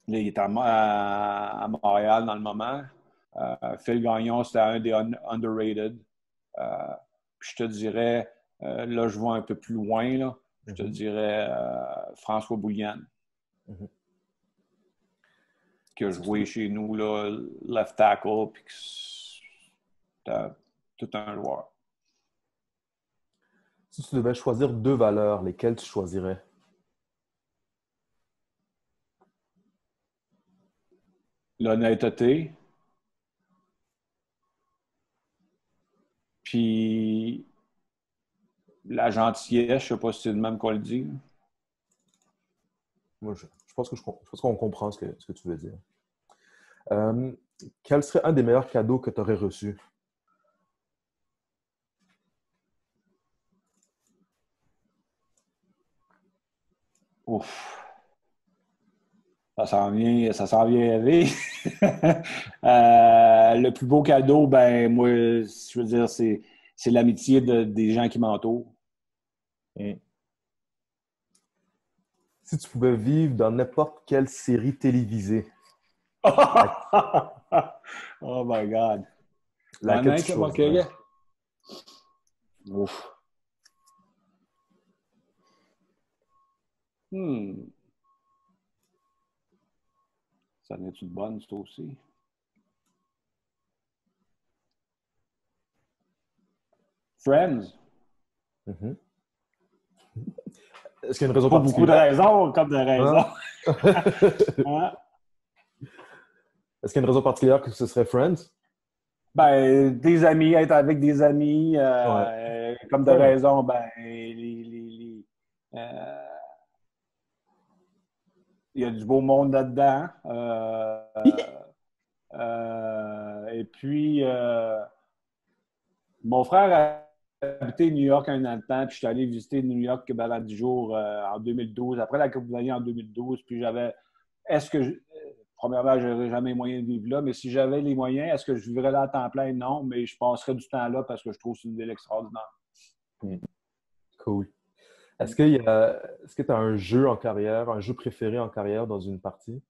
il est à Montréal dans le moment. Phil Gagnon, c'était un des underrated. Puis je te dirais, là, je vois un peu plus loin, là, je te dirais François Bouliane. Qui a joué chez nous, là, left tackle, puis c'était tout un joueur. Si tu devais choisir 2 valeurs, lesquelles tu choisirais? L'honnêteté, puis la gentillesse, je ne sais pas si c'est le même qu'on le dit. Moi, je pense qu'on comprend ce que tu veux dire. Quel serait un des meilleurs cadeaux que tu aurais reçu? Ouf. Ça s'en vient rêver. Le plus beau cadeau, moi, je veux dire, c'est l'amitié des gens qui m'entourent. Si tu pouvais vivre dans n'importe quelle série télévisée, oh my God. laquelle tu choisirais? Ouf. Ça en est-tu de bonne, ça aussi? Friends. Est-ce qu'il y a une raison pas particulière? Beaucoup de raisons, comme de raisons. Hein? Est-ce qu'il y a une raison particulière que ce serait Friends? Des amis, être avec des amis, comme de raison, il y a du beau monde là-dedans. Et puis, mon frère a habité New York un an de temps, puis je suis allé visiter New York pendant 10 jours en 2012, après la Coupe de l'année en 2012, puis premièrement, je n'aurais jamais les moyens de vivre là, mais si j'avais les moyens, est-ce que je vivrais là à temps plein? Non, mais je passerais du temps là parce que je trouve que c'est une ville extraordinaire. Cool. Est-ce que tu as un jeu en carrière, un jeu préféré en carrière dans une partie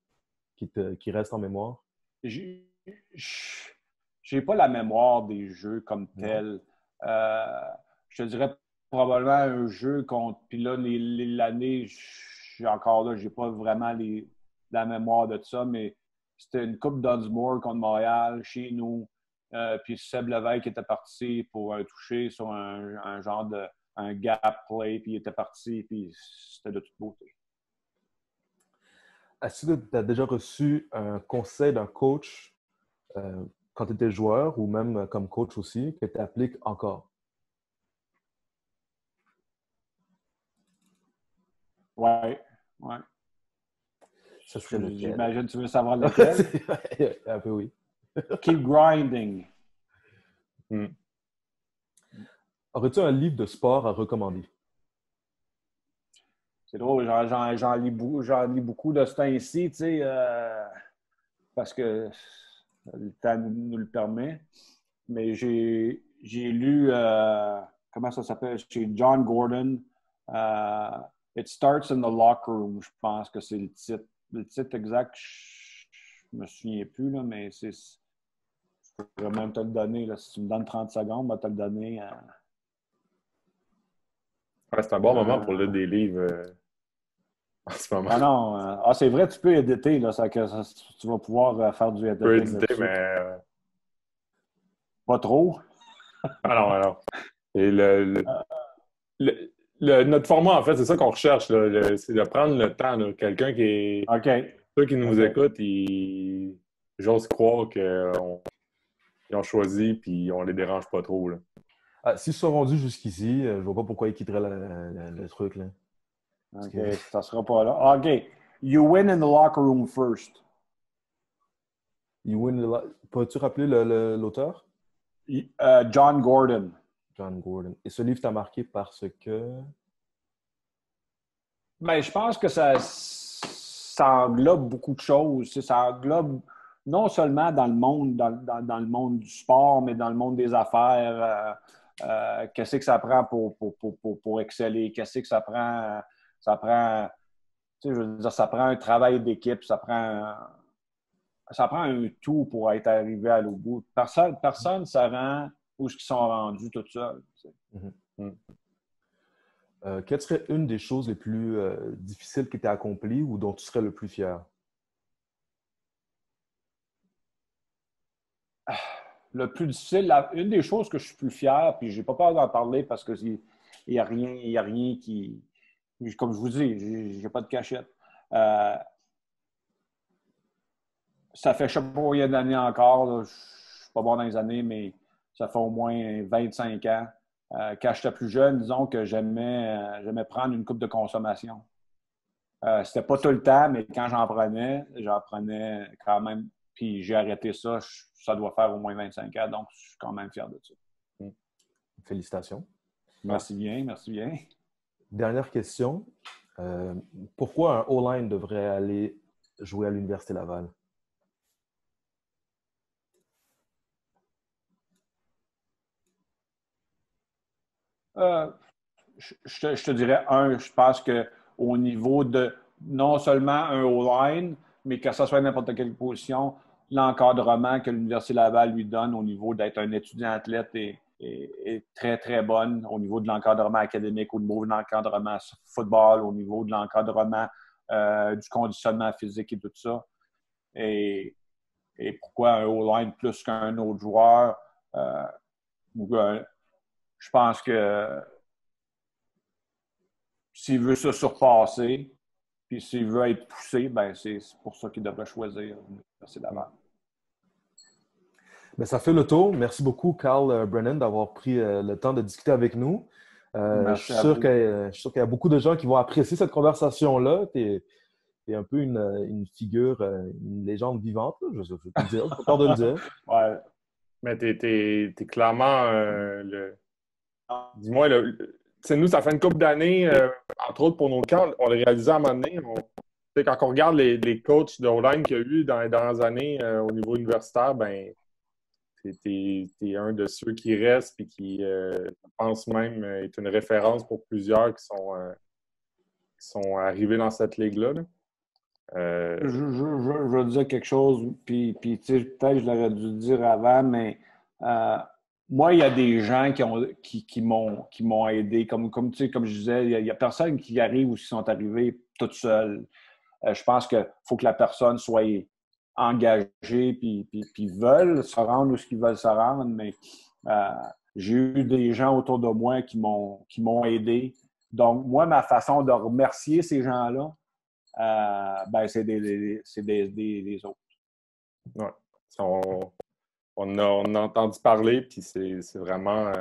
qui reste en mémoire? J'ai pas la mémoire des jeux comme tel. Je te dirais probablement un jeu contre. Puis là, l'année, je suis encore là, j'ai pas vraiment la mémoire de ça, mais c'était une coupe Dunsmore contre Montréal chez nous. Puis Seb Lévesque était parti pour un toucher sur un genre de un gap play, puis il était parti, puis c'était de toute beauté. Est-ce que tu as déjà reçu un conseil d'un coach quand tu étais joueur ou même comme coach aussi que tu appliques encore? Ouais. Ça serait lequel? J'imagine que tu veux savoir lequel. Un peu oui. Keep grinding. Aurais-tu un livre de sport à recommander? C'est drôle, j'en lis beaucoup de ce temps-ci, tu sais, parce que le temps nous le permet. Mais j'ai lu, comment ça s'appelle, chez John Gordon, It starts in the locker room, je pense que c'est le titre. Le titre exact, je me souviens plus, là, mais je pourrais même te le donner. Là. Si tu me donnes 30 secondes, je vais te le donner. Ouais, c'est un bon moment pour lire des livres en ce moment. Ah non, c'est vrai, tu peux éditer. Là, tu vas pouvoir faire du Je peux editing éditer, là-dessus. mais... Pas trop. Alors. Et notre format, en fait, c'est ça qu'on recherche. Là, c'est de prendre le temps. Là. Quelqu'un qui est... OK. Ceux qui nous OK. écoutent, j'ose croire qu'ils ont choisi puis on les dérange pas trop. Là. S'ils sont rendus jusqu'ici, je vois pas pourquoi ils quitteraient le truc. Là. OK, ça sera pas là. OK. You win in the locker room first. Peux-tu rappeler l'auteur? John Gordon. John Gordon. Et ce livre t'a marqué parce que... Ben, je pense que ça englobe beaucoup de choses. Ça englobe non seulement dans le monde, dans le monde du sport, mais dans le monde des affaires. Qu'est-ce que ça prend pour exceller? Qu'est-ce que ça prend? Ça prend, tu sais, je veux dire, ça prend un travail d'équipe, ça prend un tout pour être arrivé à l'au bout. Personne ne se rend où ils sont rendus tout seuls. Quelle serait une des choses les plus difficiles qui t'ait accomplies ou dont tu serais le plus fier? Le plus difficile, une des choses que je suis plus fier, puis j'ai pas peur d'en parler parce qu'il n'y a rien qui... Comme je vous dis, j'ai pas de cachette. Ça fait, je ne sais pas combien d'années encore, là, je ne suis pas bon dans les années, mais ça fait au moins 25 ans. Quand j'étais plus jeune, disons que j'aimais prendre une coupe de consommation. C'était pas tout le temps, mais quand j'en prenais quand même. Puis j'ai arrêté ça, ça doit faire au moins 25 ans, donc je suis quand même fier de ça. Félicitations. Merci bien, merci bien. Dernière question. Pourquoi un O-line devrait aller jouer à l'Université Laval? Je te dirais je pense qu'au niveau de non seulement un O-line, mais que ce soit n'importe quelle position, l'encadrement que l'Université Laval lui donne au niveau d'être un étudiant athlète est très, très bonne au niveau de l'encadrement académique, au niveau de l'encadrement football, au niveau de l'encadrement du conditionnement physique et tout ça. Et pourquoi un O-line plus qu'un autre joueur? Je pense que s'il veut se surpasser, puis s'il veut être poussé, ben c'est pour ça qu'il devrait choisir l'Université Laval. Ben, ça fait le tour. Merci beaucoup, Carl Brennan, d'avoir pris le temps de discuter avec nous. Je suis sûr qu'il y a beaucoup de gens qui vont apprécier cette conversation-là. Tu es un peu une figure, une légende vivante, là. Je peux te le dire, je peux pas de le dire. Ouais. Mais t'es clairement dis-moi, nous, ça fait une couple d'années, entre autres pour nos camps, on l'a réalisé à un moment donné. Quand on regarde les coachs de O-line qu'il y a eu dans les dernières années au niveau universitaire, ben t'es un de ceux qui restent et qui, je pense même, est une référence pour plusieurs qui sont arrivés dans cette ligue-là. Là. Je veux dire quelque chose, puis tu sais, peut-être que je l'aurais dû dire avant, mais moi, il y a des gens qui m'ont aidé. Comme tu sais, comme je disais, il y a personne qui arrive ou qui sont arrivés toutes seules. Je pense qu'il faut que la personne soit engagés puis veulent se rendre où ils veulent se rendre, mais j'ai eu des gens autour de moi qui m'ont aidé. Donc, moi, ma façon de remercier ces gens-là, ben, c'est des autres. Ouais. On a entendu parler, puis c'est vraiment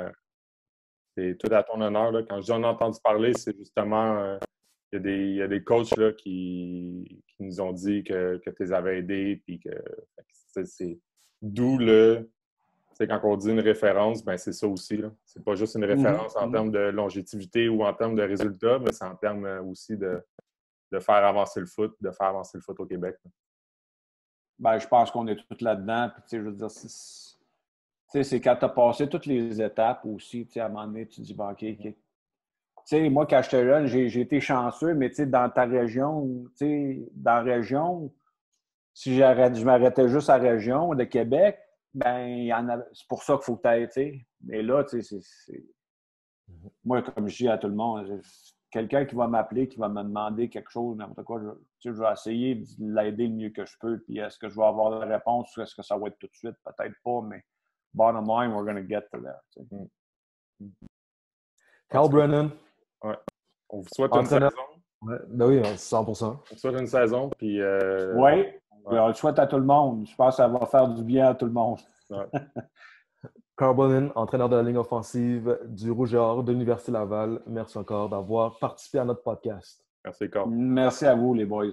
c'est tout à ton honneur. Là. Quand je dis on a entendu parler, c'est justement il y a des coachs là, qui nous ont dit que tu les avais aidés, puis que c'est d'où c'est quand on dit une référence, ben c'est ça aussi. Là. C'est pas juste une référence en termes de longévité ou en termes de résultats, mais c'est en termes aussi de faire avancer le foot, de faire avancer le foot au Québec. Là. Ben, je pense qu'on est tous là-dedans. Puis, je veux dire, c'est quand tu as passé toutes les étapes aussi, à un moment donné, tu te dis, bon, OK, sais, moi, quand j'étais jeune, j'ai été chanceux, mais tu sais, dans ta région, tu sais, dans la région, si je m'arrêtais juste à la région de Québec, ben, c'est pour ça qu'il faut que tu ailles, tu sais. Mais là, tu sais, moi, comme je dis à tout le monde, quelqu'un qui va m'appeler, qui va me demander quelque chose, n'importe quoi, je vais essayer de l'aider le mieux que je peux. Puis est-ce que je vais avoir la réponse ou est-ce que ça va être tout de suite? Peut-être pas, mais bottom line, we're going to get to that. Tu sais. Carl Brennan, Ouais. On vous souhaite entraîneur. une saison. Ouais, ben oui, 100%. On vous souhaite une saison, puis... Oui, on le souhaite à tout le monde. Je pense que ça va faire du bien à tout le monde. Ouais. Carl Brennan, entraîneur de la ligne offensive du Rouge et Or de l'Université Laval. Merci encore d'avoir participé à notre podcast. Merci, Carl. Merci à vous, les boys.